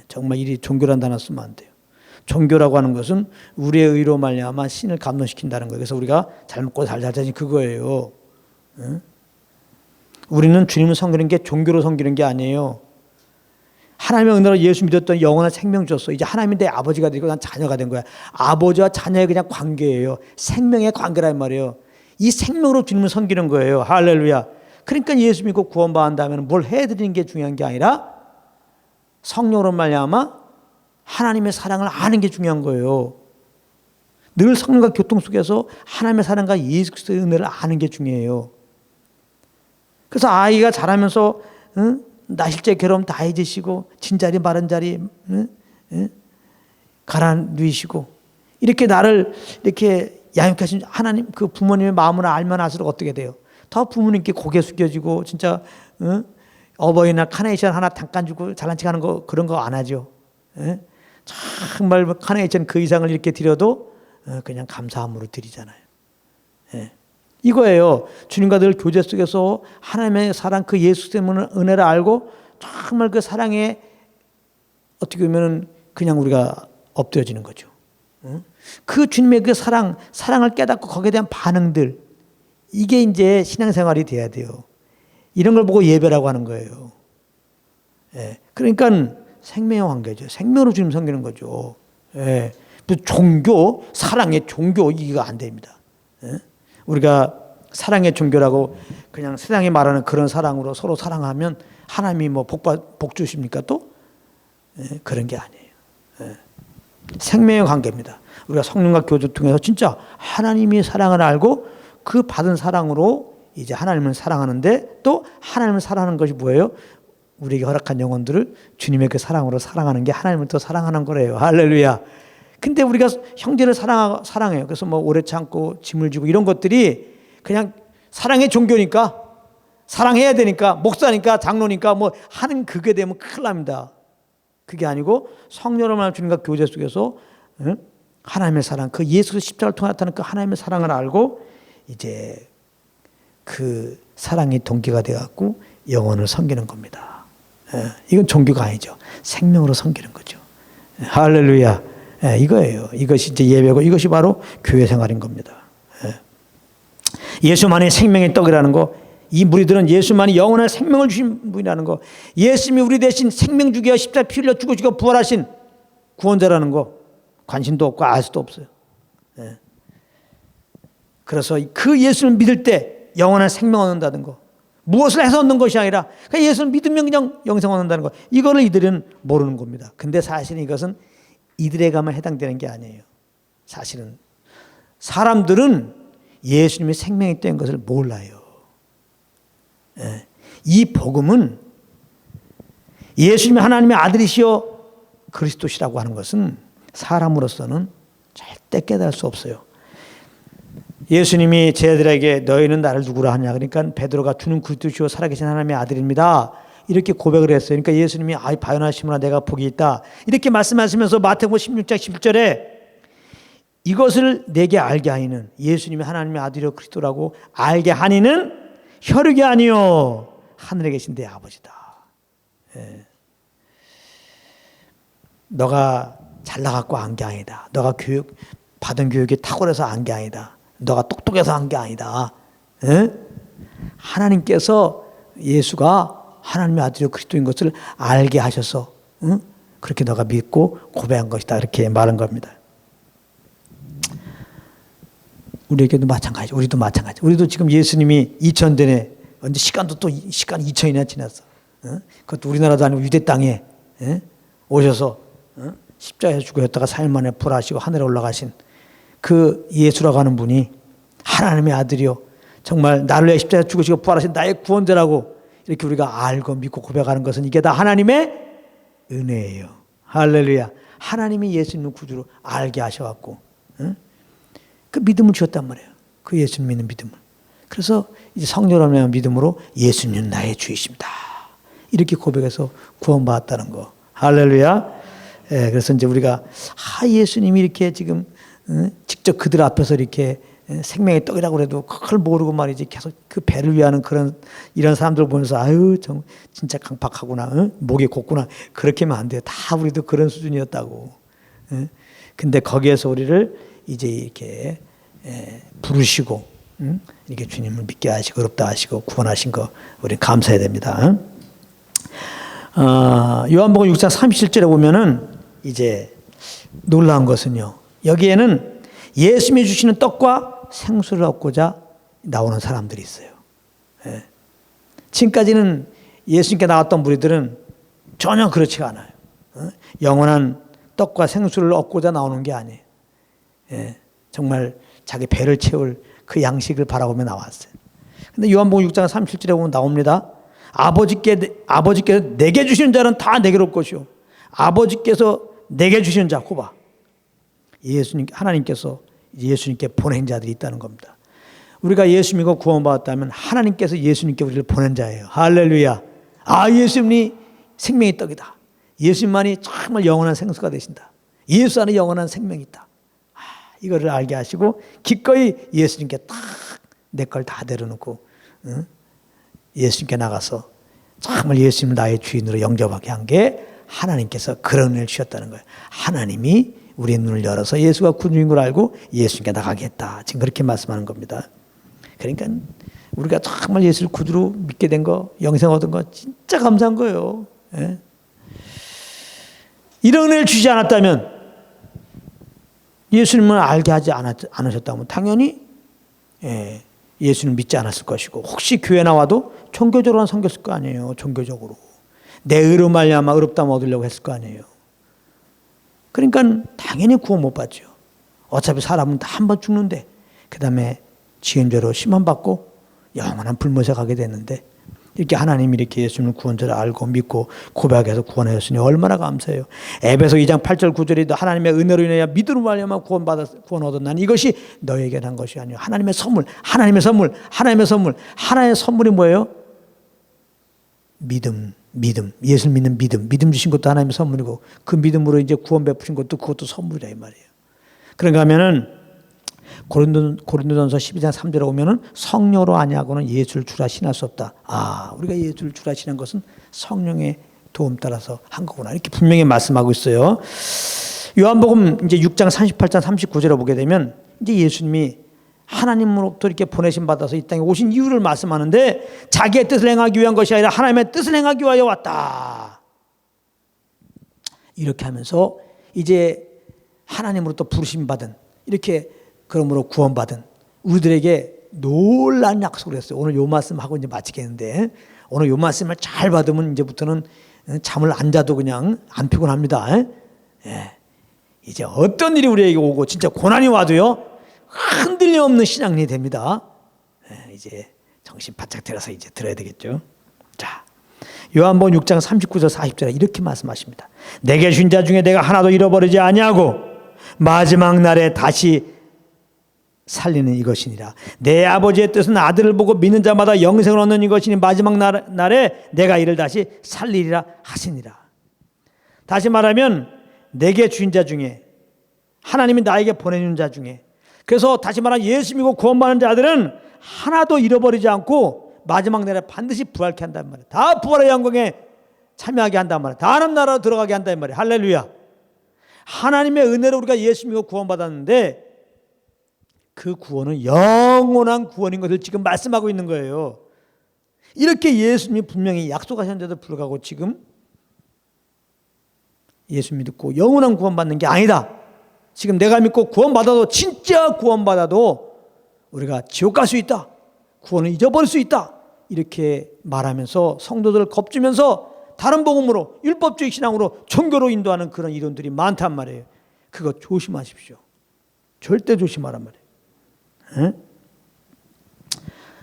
Speaker 1: 정말 이 종교란 단어 쓰면 안 돼요. 종교라고 하는 것은 우리의 의로 말미암아 신을 감동시킨다는 거예요. 그래서 우리가 잘 먹고 잘 살자니 그거예요. 우리는 주님을 섬기는 게 종교로 섬기는 게 아니에요. 하나님의 은혜로 예수 믿었던 영원한 생명 줬어. 이제 하나님이 내 아버지가 되고 난 자녀가 된 거야. 아버지와 자녀의 그냥 관계예요. 생명의 관계란 말이에요. 이 생명으로 주님을 섬기는 거예요. 할렐루야. 그러니까 예수 믿고 구원받는다면 뭘 해드리는 게 중요한 게 아니라 성령으로 말미암아 하나님의 사랑을 아는 게 중요한 거예요. 늘 성령과 교통 속에서 하나님의 사랑과 예수 그리스도의 은혜를 아는 게 중요해요. 그래서 아이가 자라면서 나실제 괴로움 다 잊으시고 진자리 바른 자리 가라 누이시고 이렇게 나를 이렇게 양육해 하신 하나님, 그 부모님의 마음을 알면 알수록 어떻게 돼요? 더 부모님께 고개 숙여지고 진짜 어버이날 카네이션 하나 잠깐 주고 잘난 척하는 거 그런 거 안 하죠. 정말 카네이션 그 이상을 이렇게 드려도 그냥 감사함으로 드리잖아요. 이거예요. 주님과 늘 교제 속에서 하나님의 사랑, 그 예수 때문에 은혜를 알고 정말 그 사랑에 어떻게 보면 그냥 우리가 엎드려지는 거죠. 그 주님의 그 사랑을 깨닫고 거기에 대한 반응들, 이게 이제 신앙생활이 돼야 돼요. 이런 걸 보고 예배라고 하는 거예요. 그러니까 생명의 관계죠. 생명으로 주님 섬기는 거죠. 종교, 사랑의 종교, 이거 안 됩니다. 우리가 사랑의 종교라고 그냥 세상이 말하는 그런 사랑으로 서로 사랑하면 하나님이 뭐 복 주십니까 또? 그런 게 아니에요. 생명의 관계입니다. 우리가 성령과 교제 통해서 진짜 하나님이 사랑을 알고 그 받은 사랑으로 이제 하나님을 사랑하는데, 또 하나님을 사랑하는 것이 뭐예요? 우리에게 허락한 영혼들을 주님의 그 사랑으로 사랑하는 게 하나님을 또 사랑하는 거래요. 할렐루야. 근데 우리가 형제를 사랑해요. 그래서 뭐 오래 참고 짐을 지고 이런 것들이 그냥 사랑의 종교니까, 사랑해야 되니까, 목사니까, 장로니까 뭐 하는 그게 되면 큰일 납니다. 그게 아니고 성령으로 말하는 주님과 교제 속에서 하나님의 사랑, 그 예수 십자가를 통해 나타나는 그 하나님의 사랑을 알고 이제 그 사랑의 동기가 되어갖고 영혼을 섬기는 겁니다. 이건 종교가 아니죠. 생명으로 섬기는 거죠. 할렐루야. 이거예요. 이것이 이제 예배고, 이것이 바로 교회 생활인 겁니다. 예수만이 생명의 떡이라는 거, 이 무리들은 예수만이 영원한 생명을 주신 분이라는 거, 예수님이 우리 대신 생명 주기와 십자가에 피 흘려 죽으시고 부활하신 구원자라는 거 관심도 없고 알 수도 없어요. 그래서 그 예수를 믿을 때 영원한 생명 얻는다는 거, 무엇을 해서 얻는 것이 아니라 그냥 예수를 믿으면 그냥 영생 얻는다는 거, 이거를 이들은 모르는 겁니다. 근데 사실은 이것은 이들에게만 해당되는 게 아니에요. 사실은 사람들은 예수님이 생명이 된 것을 몰라요. 이 복음은 예수님이 하나님의 아들이시여 그리스도시라고 하는 것은 사람으로서는 절대 깨달을 수 없어요. 예수님이 제자들에게 너희는 나를 누구라 하냐, 그러니까 베드로가 주는 그리스도시요 살아계신 하나님의 아들입니다, 이렇게 고백을 했어요. 그러니까 예수님이 아이 바요나 시몬아 내가 복이 있다, 이렇게 말씀하시면서 마태복음 16장 11절에 이것을 내게 알게 하니는, 예수님이 하나님의 아들이요 그리스도라고 알게 하니는 혈육이 아니요 하늘에 계신 내 아버지다. 너가 잘나갖고 안 게 아니다. 너가 받은 교육이 탁월해서 안 게 아니다. 너가 똑똑해서 한 게 아니다. 하나님께서 예수가 하나님의 아들이요 그리스도인 것을 알게 하셔서 그렇게 너가 믿고 고백한 것이다, 이렇게 말한 겁니다. 우리에게도 마찬가지. 우리도 마찬가지. 우리도 지금 예수님이 2000 전에 언제 시간도 또 시간 2000이나 지났어. 그것도 우리나라도 아니고 유대 땅에 오셔서 십자가에 죽으셨다가 4일 만에 부활하시고 하늘에 올라가신 그 예수라고 하는 분이 하나님의 아들이요, 정말 나를 위해 십자가에 죽으시고 부활하신 나의 구원자라고 이렇게 우리가 알고 믿고 고백하는 것은 이게 다 하나님의 은혜예요. 할렐루야. 하나님이 예수님을 구주로 알게 하셔갖고 그 믿음을 주셨단 말이에요. 그 예수님 믿는 믿음을. 그래서 이제 성령으로 믿음으로 예수님은 나의 주이십니다, 이렇게 고백해서 구원받았다는 거. 할렐루야. 예, 그래서 이제 우리가 예수님이 이렇게 지금 직접 그들 앞에서 이렇게 생명의 떡이라고 그래도 그걸 모르고 말이지 계속 그 배를 위하는 그런 이런 사람들 보면서 아유 진짜 강팍하구나, 목이 곱구나, 그렇게 하면 안 돼요. 다 우리도 그런 수준이었다고. 근데 거기에서 우리를 이제 이렇게 부르시고 이렇게 주님을 믿게 하시고 어렵다 하시고 구원하신 거 우리 감사해야 됩니다. 요한복음 6장 37절에 보면은 이제 놀라운 것은요, 여기에는 예수님이 주시는 떡과 생수를 얻고자 나오는 사람들이 있어요. 지금까지는 예수님께 나왔던 무리들은 전혀 그렇지가 않아요. 영원한 떡과 생수를 얻고자 나오는 게 아니에요. 정말 자기 배를 채울 그 양식을 바라보며 나왔어요. 근데 요한복음 6장 37절에 보면 나옵니다. 아버지께서 내게 주시는 자는 다 내게로 올 것이요, 아버지께서 내게 주시는 자, 호바, 예수님, 하나님께서 예수님께 보낸 자들이 있다는 겁니다. 우리가 예수 믿고 구원받았다면 하나님께서 예수님께 우리를 보낸 자예요. 할렐루야. 예수님이 생명의 떡이다. 예수님만이 정말 영원한 생수가 되신다. 예수 안에 영원한 생명이 있다. 이거를 알게 하시고 기꺼이 예수님께 딱 내 걸 다 내려놓고 예수님께 나가서 정말 예수님을 나의 주인으로 영접하게 한 게 하나님께서 그런 은혜를 주셨다는 거예요. 하나님이 우리의 눈을 열어서 예수가 구주인 걸 알고 예수님께 나가게 했다. 지금 그렇게 말씀하는 겁니다. 그러니까 우리가 정말 예수를 구주로 믿게 된 거, 영생 얻은 거 진짜 감사한 거예요. 이런 은혜를 주지 않았다면, 예수님을 알게 하지 않으셨다면 당연히 예수님을 믿지 않았을 것이고, 혹시 교회 나와도 종교적으로만 섬겼을 거 아니에요. 종교적으로 내 의로 말미암아 의롭다함 얻으려고 했을 거 아니에요. 그러니까 당연히 구원 못 받죠. 어차피 사람은 다 한 번 죽는데, 그 다음에 지은 죄로 심판받고 영원한 불못에 가게 됐는데, 이렇게 하나님이 이렇게 예수님을 구원자를 알고 믿고 고백해서 구원하셨으니 얼마나 감사해요. 에베소 2장 8절 9절이 하나님의 은혜로 인하여 믿음으로 말미암아 구원 얻었나니 이것이 너에게 난 것이 아니요 하나님의 선물. 하나님의 선물. 하나님의 선물. 하나의 선물이 뭐예요? 믿음. 예수를 믿는 믿음 주신 것도 하나님의 선물이고, 그 믿음으로 이제 구원 베푸신 것도 그것도 선물이다 이 말이에요. 그런가 하면은 고린도전서 12장 3절에 오면은 성령으로 아니하고는 예수를 주라 신할 수 없다. 우리가 예수를 주라 신한 것은 성령의 도움 따라서 한 거구나, 이렇게 분명히 말씀하고 있어요. 요한복음 이제 6장 38장 39절에 보게 되면 이제 예수님이 하나님으로부터 이렇게 보내심 받아서 이 땅에 오신 이유를 말씀하는데, 자기의 뜻을 행하기 위한 것이 아니라 하나님의 뜻을 행하기 위하여 왔다. 이렇게 하면서 이제 하나님으로부터 부르심 받은, 이렇게 그러므로 구원받은 우리들에게 놀라운 약속을 했어요. 오늘 요 말씀하고 이제 마치겠는데, 오늘 요 말씀을 잘 받으면 이제부터는 잠을 안 자도 그냥 안 피곤합니다. 이제 어떤 일이 우리에게 오고 진짜 고난이 와도요, 흔들림 없는 신앙이 됩니다. 이제 정신 바짝 들어서 이제 들어야 되겠죠. 자, 요한복음 6장 39절 40절에 이렇게 말씀하십니다. 내게 준 자 중에 내가 하나도 잃어버리지 아니하고 마지막 날에 다시 살리는 이것이니라. 내 아버지의 뜻은 아들을 보고 믿는 자마다 영생을 얻는 이것이니 마지막 날에 내가 이를 다시 살리리라 하시니라. 다시 말하면 내게 주인 자 중에, 하나님이 나에게 보내준 자 중에, 그래서 다시 말하면 예수 믿고 구원받는 자들은 하나도 잃어버리지 않고 마지막 날에 반드시 부활케 한단 말이에요. 다 부활의 영광에 참여하게 한단 말이에요. 다 하나님 나라로 들어가게 한단 말이에요. 할렐루야. 하나님의 은혜로 우리가 예수 믿고 구원받았는데, 그 구원은 영원한 구원인 것을 지금 말씀하고 있는 거예요. 이렇게 예수님이 분명히 약속하셨는데도 불구하고 지금 예수 믿고 영원한 구원받는 게 아니다. 지금 내가 믿고 구원받아도, 진짜 구원받아도 우리가 지옥 갈 수 있다. 구원을 잊어버릴 수 있다. 이렇게 말하면서 성도들을 겁주면서 다른 복음으로 율법주의 신앙으로 종교로 인도하는 그런 이론들이 많단 말이에요. 그거 조심하십시오. 절대 조심하란 말이에요. 에?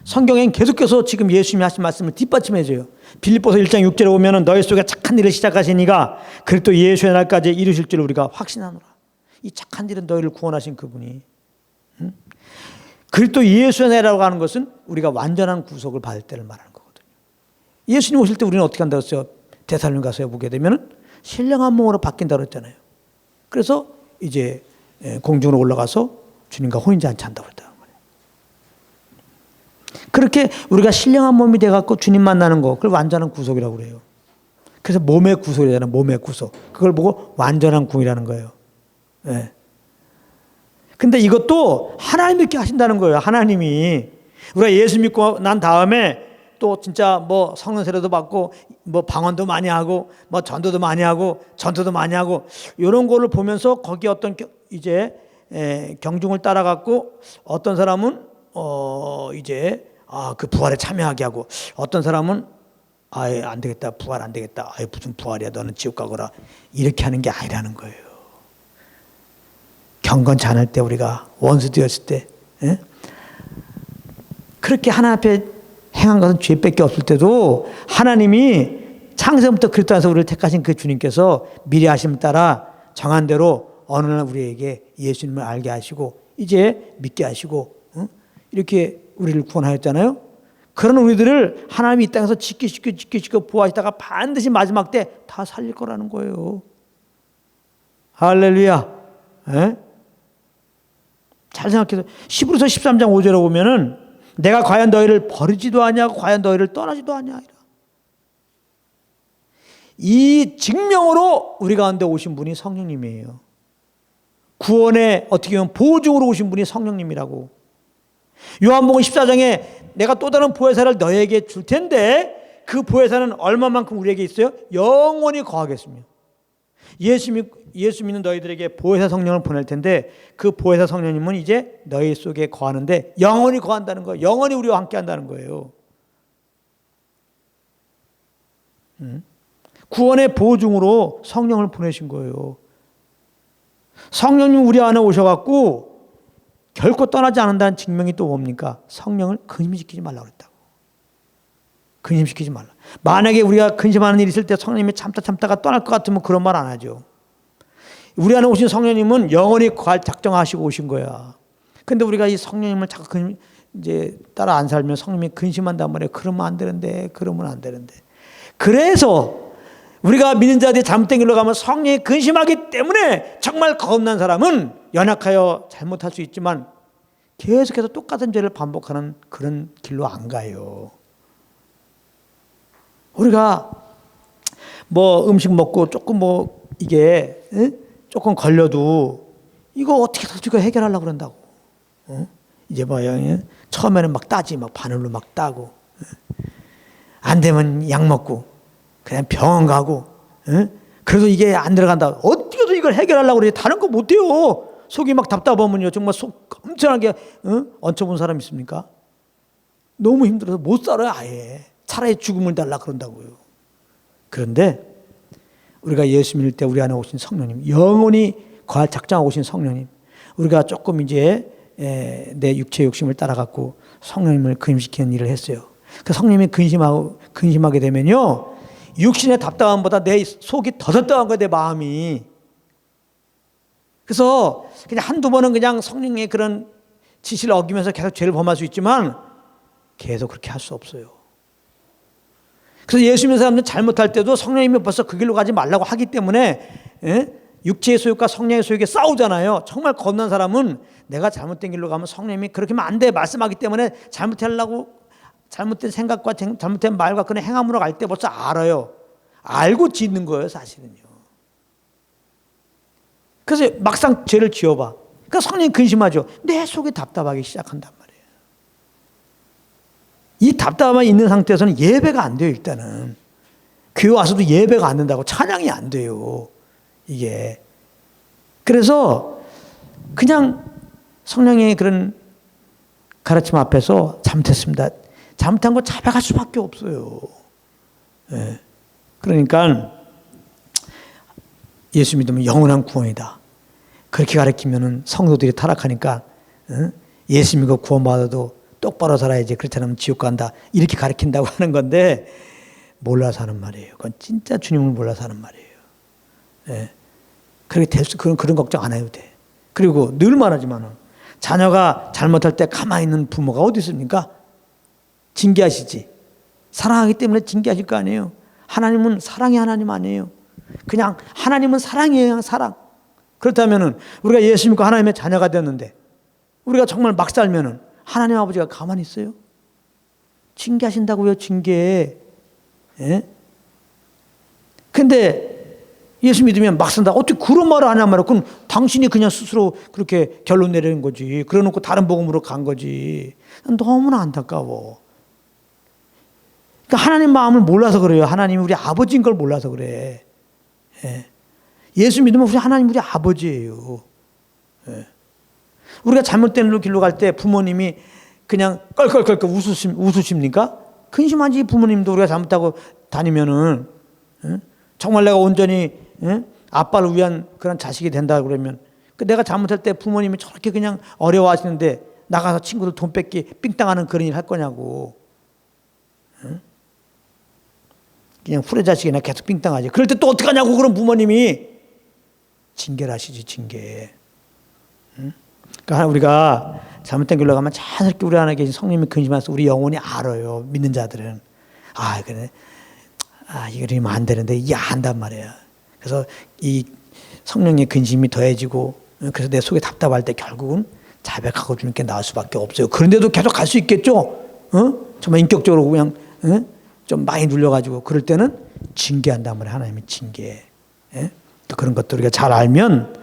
Speaker 1: 성경엔 계속해서 지금 예수님이 하신 말씀을 뒷받침해줘요. 빌립보서 1장 6절에 보면 너희 속에 착한 일을 시작하신 이가 그리스도 예수의 날까지 이루실 줄 우리가 확신하노라. 이 착한 일은 너희를 구원하신 그분이. 그리스도 예수의 날이라고 하는 것은 우리가 완전한 구속을 받을 때를 말하는 거거든요. 예수님 오실 때 우리는 어떻게 한다고 했어요? 데살로니가서에 보게 되면 신령한 몸으로 바뀐다고 했잖아요. 그래서 이제 공중으로 올라가서 주님과 혼인잔치 한다고 했다. 그렇게 우리가 신령한 몸이 돼갖고 주님 만나는 거, 그걸 완전한 구속이라고 그래요. 그래서 몸의 구속이잖아요. 몸의 구속. 그걸 보고 완전한 구이라는 거예요. 네. 근데 이것도 하나님 믿게 하신다는 거예요. 하나님이. 우리가 예수 믿고 난 다음에 또 진짜 뭐 성령 세례도 받고 뭐 방언도 많이 하고 뭐 전도도 많이 하고 전도도 많이 하고 이런 거를 보면서 거기 어떤 이제 경중을 따라갖고 어떤 사람은 이제 그 부활에 참여하게 하고 어떤 사람은 아예 안 되겠다. 부활 안 되겠다. 아예 무슨 부활이야. 너는 지옥 가거라. 이렇게 하는 게 아니라는 거예요. 경건치 않을 때 우리가 원수 되었을 때 그렇게 하나님 앞에 행한 것은 죄밖에 없을 때도 하나님이 창세부터 그리스도 안에서 우리를 택하신 그 주님께서 미리 하심을 따라 정한 대로 어느 날 우리에게 예수님을 알게 하시고 이제 믿게 하시고 이렇게 우리를 구원하였잖아요. 그런 우리들을 하나님이 이 땅에서 지키시고 보호하시다가 반드시 마지막 때 다 살릴 거라는 거예요. 할렐루야. 잘 생각해서 히브리서 13장 5절에 보면은 내가 과연 너희를 버리지도 아니하고 과연 너희를 떠나지도 아니하리라. 이 증명으로 우리 가운데 오신 분이 성령님이에요. 구원의 어떻게 보면 보증으로 오신 분이 성령님이라고. 요한복음 14장에 내가 또 다른 보혜사를 너희에게 줄 텐데 그 보혜사는 얼마만큼 우리에게 있어요? 영원히 거하겠습니다. 예수 믿는 너희들에게 보혜사 성령을 보낼 텐데 그 보혜사 성령님은 이제 너희 속에 거하는데 영원히 거한다는 거예요. 영원히 우리와 함께 한다는 거예요. 구원의 보증으로 성령을 보내신 거예요. 성령님 우리 안에 오셔갖고 결코 떠나지 않는다는 증명이 또 뭡니까? 성령을 근심시키지 말라고 그랬다고. 근심시키지 말라. 만약에 우리가 근심하는 일이 있을 때 성령님이 참다가 떠날 것 같으면 그런 말 안 하죠. 우리 안에 오신 성령님은 영원히 갈 작정하시고 오신 거야. 근데 우리가 이 성령님을 자꾸 이제 따라 안 살면 성령님이 근심한단 말이에요. 그러면 안 되는데, 그러면 안 되는데. 그래서 우리가 믿는 자들이 잘못된 길로 가면 성령이 근심하기 때문에 정말 겁난 사람은 연약하여 잘못할 수 있지만 계속해서 똑같은 죄를 반복하는 그런 길로 안 가요. 우리가 뭐 음식 먹고 조금 뭐 이게 조금 걸려도 이거 어떻게 해결하려고 그런다고. 이제 뭐야 처음에는 막 따지 막 바늘로 막 따고 안 되면 약 먹고 그냥 병원 가고 그래도 이게 안 들어간다. 어떻게든 이걸 해결하려고 그러지. 다른 거 못해요. 속이 막 답답하면요 정말 속 엄청나게 얹혀본 사람 있습니까? 너무 힘들어서 못 살아요 아예. 차라리 죽음을 달라 그런다고요. 그런데 우리가 예수 믿을 때 우리 안에 오신 성령님, 영원히 거할 작정하고 오신 성령님, 우리가 조금 이제 내 육체의 욕심을 따라갖고 성령님을 근심시키는 일을 했어요. 그 성령님이 근심하게 되면요 육신의 답답함보다 내 속이 더 답답한 거예요. 내 마음이. 그래서 그냥 한두 번은 그냥 성령의 그런 지시를 어기면서 계속 죄를 범할 수 있지만 계속 그렇게 할 수 없어요. 그래서 예수 믿는 사람들은 잘못할 때도 성령님이 벌써 그 길로 가지 말라고 하기 때문에 육체의 소욕과 성령의 소욕에 싸우잖아요. 정말 겁난 사람은 내가 잘못된 길로 가면 성령님이 그렇게 하면 안 돼 말씀하기 때문에 잘못하려고 잘못된 생각과 잘못된 말과 그런 행함으로 갈 때 벌써 알아요. 알고 짓는 거예요 사실은요. 그래서 막상 죄를 지어봐. 그러니까 성령이 근심하죠. 내 속이 답답하기 시작한단 말이에요. 이 답답함이 있는 상태에서는 예배가 안 돼요. 일단은 교회 와서도 예배가 안 된다고. 찬양이 안 돼요 이게. 그래서 그냥 성령의 그런 가르침 앞에서 잘못했습니다. 잘못한 거 자백할 수밖에 없어요. 예. 그러니까 예수 믿으면 영원한 구원이다. 그렇게 가르치면은 성도들이 타락하니까 예수 믿고 구원받아도 똑바로 살아야지. 그렇지 않으면 지옥 간다. 이렇게 가르친다고 하는 건데 몰라서 하는 말이에요. 그건 진짜 주님을 몰라서 하는 말이에요. 예. 그렇게 될 수, 그런 걱정 안 해도 돼. 그리고 늘 말하지만 자녀가 잘못할 때 가만히 있는 부모가 어디 있습니까? 징계하시지. 사랑하기 때문에 징계하실 거 아니에요. 하나님은 사랑의 하나님 아니에요. 그냥 하나님은 사랑이에요. 사랑. 그렇다면 우리가 예수 믿고 하나님의 자녀가 됐는데 우리가 정말 막 살면 하나님 아버지가 가만히 있어요? 징계하신다고요. 징계. 예? 근데 예수 믿으면 막 산다. 어떻게 그런 말을 하냐 말이야. 그럼 당신이 그냥 스스로 그렇게 결론 내리는 거지. 그래 놓고 다른 복음으로 간 거지. 너무나 안타까워. 그러니까 하나님 마음을 몰라서 그래요. 하나님이 우리 아버지인 걸 몰라서 그래. 예. 예수 믿으면 우리 하나님 우리 아버지예요. 예. 우리가 잘못된 길로 갈 때 부모님이 그냥 껄껄껄껄 웃으십니까? 근심하지. 부모님도 우리가 잘못하고 다니면은 정말 내가 온전히 아빠를 위한 그런 자식이 된다 그러면 내가 잘못할 때 부모님이 저렇게 그냥 어려워하시는데 나가서 친구들 돈 뺏기 삥땅하는 그런 일 할 거냐고. 그냥 후레자식이나 계속 삥땅하지. 그럴 때 또 어떡하냐고. 그런 부모님이 징계를 하시지. 징계. 그러니까 우리가 잘못된 길로 가면 자연스럽게 우리 안에 계신 성령님이 근심해서 우리 영혼이 알아요. 믿는 자들은. 아 그래. 아 이러면 안 되는데 이게 안단 말이야. 그래서 이 성령의 근심이 더해지고 그래서 내 속에 답답할 때 결국은 자백하고 주는 게 나을 수밖에 없어요. 그런데도 계속 갈 수 있겠죠. 정말 인격적으로 그냥 좀 많이 눌려가지고 그럴 때는 징계한단 말이야. 하나님이 징계. 또 그런 것들 우리가 잘 알면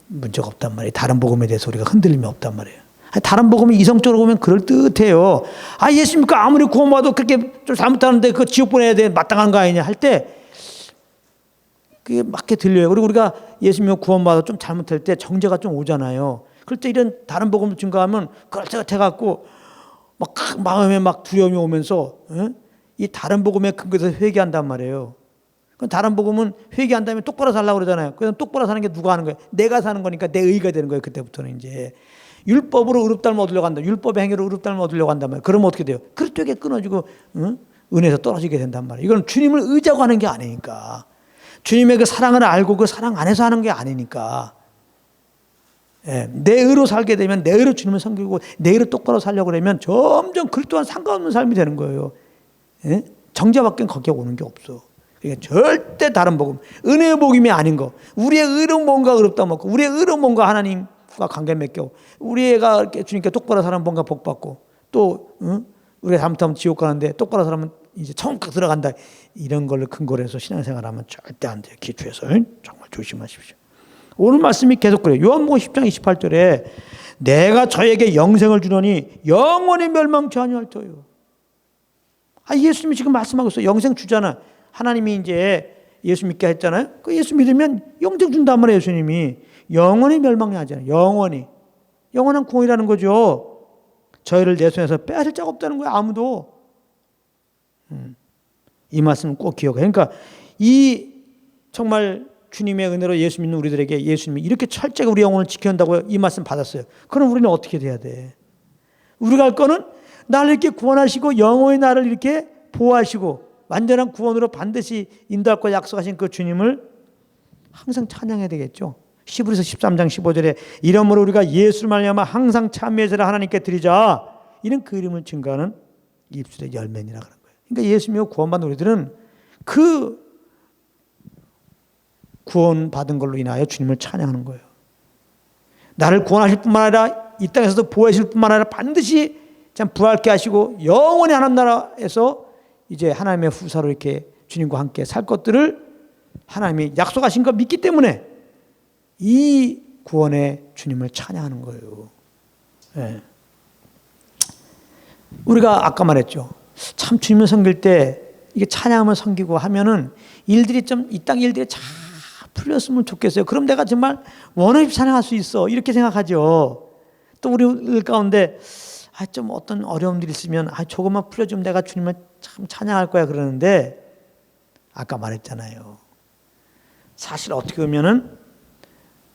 Speaker 1: 문제가 없단 말이에요. 다른 복음에 대해서 우리가 흔들림이 없단 말이에요. 다른 복음이 이성적으로 보면 그럴듯해요. 아 예수 믿고 아무리 구원받아도 그렇게 좀 잘못하는데 그 지옥 보내야 돼. 마땅한 거 아니냐 할 때 그게 맞게 들려요. 그리고 우리가 예수 믿고 구원받아도 좀 잘못할 때 정죄가 좀 오잖아요. 그럴 때 이런 다른 복음을 증거하면 그럴듯해갖고 막 마음에 막 두려움이 오면서 이 다른 복음에 근거해서 회개한단 말이에요. 다른 복음은 회개한다면 똑바로 살라고 그러잖아요. 그래서 똑바로 사는 게 누가 하는 거예요? 내가 사는 거니까 내 의가 되는 거예요. 그때부터는 이제 율법으로 의롭다면 얻으려고 한다. 율법의 행위로 의롭다면 얻으려고 한단 말이에요. 그러면 어떻게 돼요? 그렇게 끊어지고 은혜에서 떨어지게 된단 말이에요. 이건 주님을 의지하고 하는 게 아니니까. 주님의 그 사랑을 알고 그 사랑 안에서 하는 게 아니니까. 예, 내 의로 살게 되면 내 의로 주님을 섬기고 내 의로 똑바로 살려고 그러면 점점 그리스도와는 상관없는 삶이 되는 거예요. 예? 정죄밖에 거기에 오는 게 없어. 그러니까 절대 다른 복음, 은혜의 복음이 아닌 거. 우리의 의로 뭔가 의롭다 먹고 우리의 의로 뭔가 하나님과 관계 맺고 우리가 주님께 똑바로 사는 뭔가 복 받고 또 우리가 잘못하면 지옥 가는데 똑바로 살면 이제 천국 들어간다. 이런 걸로 근거로 해서 신앙생활하면 절대 안 돼요. 기초에서 정말 조심하십시오. 오늘 말씀이 계속 그래요. 요한복음 10장 28절에 내가 저에게 영생을 주노니 영원히 멸망치 아니할 터요. 아 예수님이 지금 말씀하고 있어요. 영생 주잖아. 하나님이 이제 예수 믿게 했잖아요. 그 예수 믿으면 영생 준단 말이에요. 예수님이 영원히 멸망하지 않아요. 영원히 영원한 구원이라는 거죠. 저희를 내 손에서 빼앗을 자가 없다는 거예요. 아무도. 이 말씀은 꼭 기억해요. 그러니까 이 정말 주님의 은혜로 예수 믿는 우리들에게 예수님이 이렇게 철저하게 우리 영혼을 지켜낸다고 이 말씀 받았어요. 그럼 우리는 어떻게 돼야 돼? 우리가 할 거는 나를 이렇게 구원하시고 영원히 나를 이렇게 보호하시고 완전한 구원으로 반드시 인도할 거 약속하신 그 주님을 항상 찬양해야 되겠죠. 히브리서 13장 15절에 이러므로 우리가 예수를 말미암아 항상 참회의 제를 하나님께 드리자. 이런 그 이름을 증거하는 입술의 열매니라 그런 거예요. 그러니까 예수 믿고 구원받은 우리들은 그 구원받은 걸로 인하여 주님을 찬양하는 거예요. 나를 구원하실 뿐만 아니라 이 땅에서도 보호하실 뿐만 아니라 반드시 참 부활케 하시고 영원히 하나님 나라에서 이제 하나님의 후사로 이렇게 주님과 함께 살 것들을 하나님이 약속하신 거 믿기 때문에 이 구원의 주님을 찬양하는 거예요. 네. 우리가 아까 말했죠. 참 주님을 섬길 때 이게 찬양하면 섬기고 하면은 일들이 좀 이 땅 일들이 잘 풀렸으면 좋겠어요. 그럼 내가 정말 원없이 찬양할 수 있어. 이렇게 생각하죠. 또 우리 가운데 좀 어떤 어려움들이 있으면 조금만 풀어주면 내가 주님을 참 찬양할 거야 그러는데 아까 말했잖아요. 사실 어떻게 보면은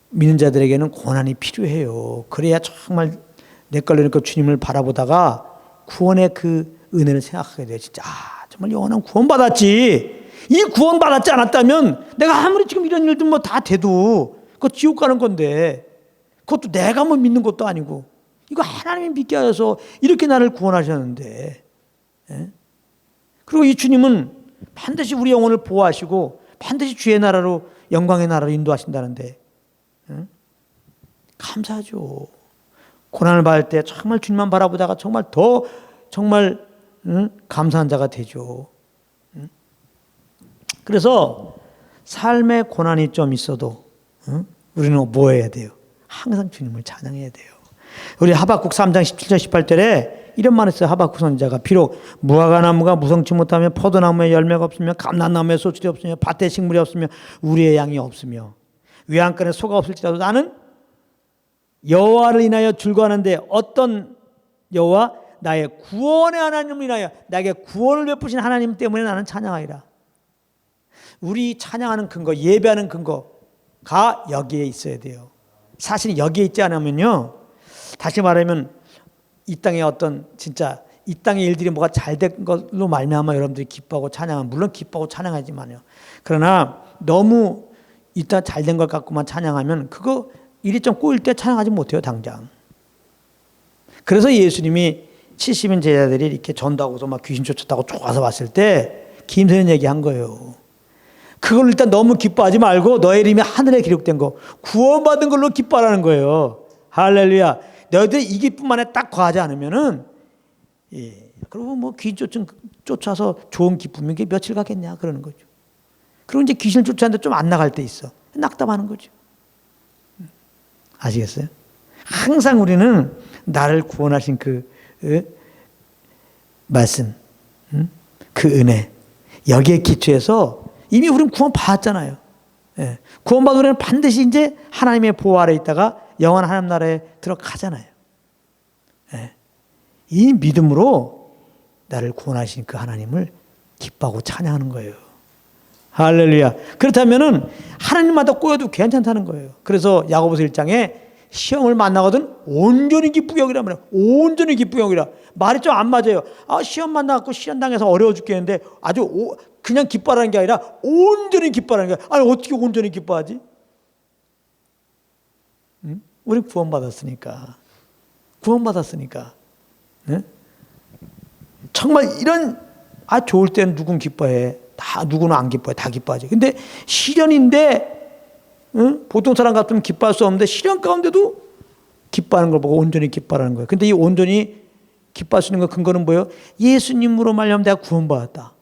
Speaker 1: 믿는 자들에게는 고난이 필요해요. 그래야 정말 내 걸로 이렇게 주님을 바라보다가 구원의 그 은혜를 생각하게 돼요. 진짜 정말 영원한 구원 받았지. 이 구원 받았지 않았다면 내가 아무리 지금 이런 일들 뭐 다 돼도 그거 지옥 가는 건데 그것도 내가 뭐 믿는 것도 아니고 이거 하나님이 믿게 하셔서 이렇게 나를 구원하셨는데 그리고 이 주님은 반드시 우리 영혼을 보호하시고 반드시 주의 나라로 영광의 나라로 인도하신다는데 감사하죠. 고난을 받을 때 정말 주님만 바라보다가 정말 더 정말 감사한 자가 되죠. 그래서 삶의 고난이 좀 있어도 우리는 뭐 해야 돼요? 항상 주님을 찬양해야 돼요. 우리 하박국 3장 17절 18절에 이런 말 했어요. 하박국 선지자가 비록 무화과 나무가 무성치 못하며 포도나무에 열매가 없으며 감람나무에 소출이 없으며 밭에 식물이 없으며 우리의 양이 없으며 외양간에 소가 없을지라도 나는 여호와를 인하여 즐거워하는데 어떤 여호와? 나의 구원의 하나님을 인하여 나에게 구원을 베푸신 하나님 때문에 나는 찬양하리라. 우리 찬양하는 근거, 예배하는 근거가 여기에 있어야 돼요. 사실 여기에 있지 않으면요, 다시 말하면 이 땅에 어떤 진짜 이 땅의 일들이 뭐가 잘 된 걸로 말미암아 여러분들이 기뻐하고 찬양하면 물론 기뻐하고 찬양하지만요. 그러나 너무 이 땅 잘 된 걸 갖고만 찬양하면 그거 일이 좀 꼬일 때 찬양하지 못해요, 당장. 그래서 예수님이 70인 제자들이 이렇게 전도하고서 막 귀신 쫓았다고 쫓아서 왔을 때 김새는 얘기한 거예요. 그걸 일단 너무 기뻐하지 말고 너의 이름이 하늘에 기록된 거 구원받은 걸로 기뻐하라는 거예요. 할렐루야. 너희들이 이 기쁨만에 딱 과하지 않으면은 그리고 뭐 귀신 쫓아서 좋은 기쁨이 게 며칠 가겠냐 그러는 거죠. 그리고 이제 귀신을 쫓았는데 좀 안 나갈 때 있어. 낙담하는 거죠. 아시겠어요? 항상 우리는 나를 구원하신 그 말씀, 그 은혜 여기에 기초해서 이미 우리는 구원 받았잖아요. 구원받은 우리는 반드시 이제 하나님의 보호 아래 있다가 영원한 하나님 나라에 들어가잖아요. 이 믿음으로 나를 구원하신 그 하나님을 기뻐하고 찬양하는 거예요. 할렐루야. 그렇다면은 하나님마다 꼬여도 괜찮다는 거예요. 그래서 야고보서 1장에 시험을 만나거든 온전히 기쁘게 여기라 말이야. 온전히 기쁘게 여기라. 말이 좀 안 맞아요. 시험 만나갖고 시험 당해서 어려워 죽겠는데 아주 그냥 기뻐하라는 게 아니라 온전히 기뻐하라는 거야. 아니 어떻게 온전히 기뻐하지? 우리 구원받았으니까. 구원받았으니까. 네? 정말 이런 좋을 때는 누군 기뻐해. 다 누구는 안 기뻐해. 다 기뻐하지. 근데 시련인데 보통 사람 같으면 기뻐할 수 없는데 시련 가운데도 기뻐하는 걸 보고 온전히 기뻐하는 거예요. 근데 이 온전히 기뻐할 수 있는 그 근거는 뭐예요? 예수님으로 말미암아 내가 구원받았다.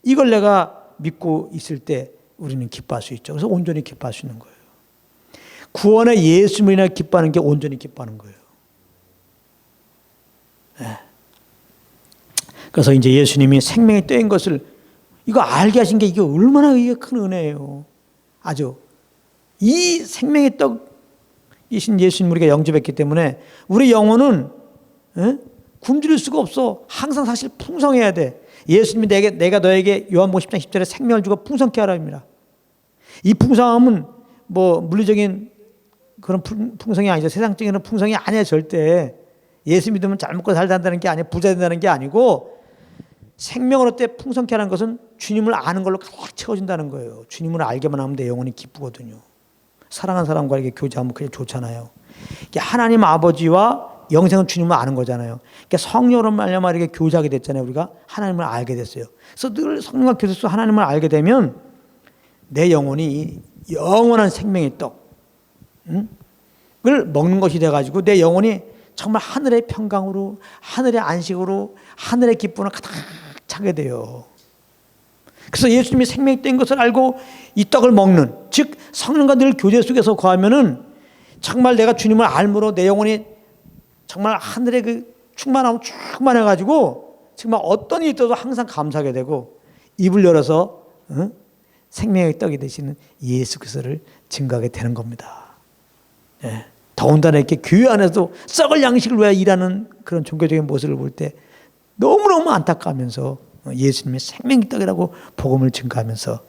Speaker 1: 이걸 내가 믿고 있을 때 우리는 기뻐할 수 있죠. 그래서 온전히 기뻐할 수 있는 거예요. 구원의 예수님으로 인해 기뻐하는 게 온전히 기뻐하는 거예요. 그래서 이제 예수님이 생명의 떡인 것을 이거 알게 하신 게 이게 얼마나 이게 큰 은혜예요. 아주 이 생명의 떡이신 예수님 우리가 영접했기 때문에 우리 영혼은 굶주릴 수가 없어. 항상 사실 풍성해야 돼. 예수님이 내가 너에게 요한복음 10장 10절에 생명을 주고 풍성케 하라입니다. 이 풍성함은 뭐 물리적인 그런 풍성이 아니죠. 세상적인 풍성이 아니야 절대. 예수 믿으면 잘 먹고 잘 산다는 게 아니고 부자 된다는 게 아니고 생명으로 때 풍성케 하는 것은 주님을 아는 걸로 가득 채워진다는 거예요. 주님을 알게만 하면 내 영혼이 기쁘거든요. 사랑하는 사람과 이렇게 교제하면 그게 좋잖아요. 하나님 아버지와 영생은 주님을 아는 거잖아요. 그러니까 성령으로 말미암아 이렇게 교제하게 됐잖아요. 우리가 하나님을 알게 됐어요. 그래서 늘 성령과 교제해서 하나님을 알게 되면 내 영혼이 영원한 생명의 떡을 먹는 것이 돼가지고 내 영혼이 정말 하늘의 평강으로 하늘의 안식으로 하늘의 기쁨을 가득 차게 돼요. 그래서 예수님이 생명이 된 것을 알고 이 떡을 먹는, 즉 성령과 늘 교제 속에서 거하면은 정말 내가 주님을 알므로 내 영혼이 정말 하늘의 그 충만함 충만해가지고 정말 어떤 일이 있어도 항상 감사하게 되고 입을 열어서 생명의 떡이 되시는 예수 그리스도를 증거하게 되는 겁니다. 더 더군다나 이렇게 교회 안에서도 썩을 양식을 위해 일하는 그런 종교적인 모습을 볼 때 너무너무 안타까우면서 예수님의 생명의 떡이라고 복음을 증거하면서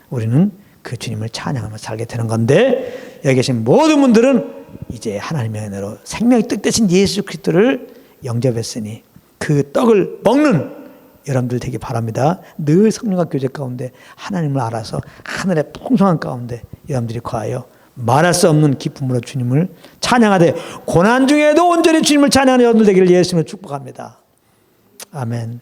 Speaker 1: 우리는 그 주님을 찬양하며 살게 되는 건데, 여기 계신 모든 분들은 이제 하나님의 은혜로 생명의 떡 대신 예수 그리스도를 영접했으니 그 떡을 먹는 여러분들 되기 바랍니다. 늘 성령과 교제 가운데 하나님을 알아서 하늘의 풍성한 가운데 여러분들이 거하여 말할 수 없는 기쁨으로 주님을 찬양하되 고난 중에도 온전히 주님을 찬양하는 여러분들 되기를 예수님을 축복합니다. 아멘.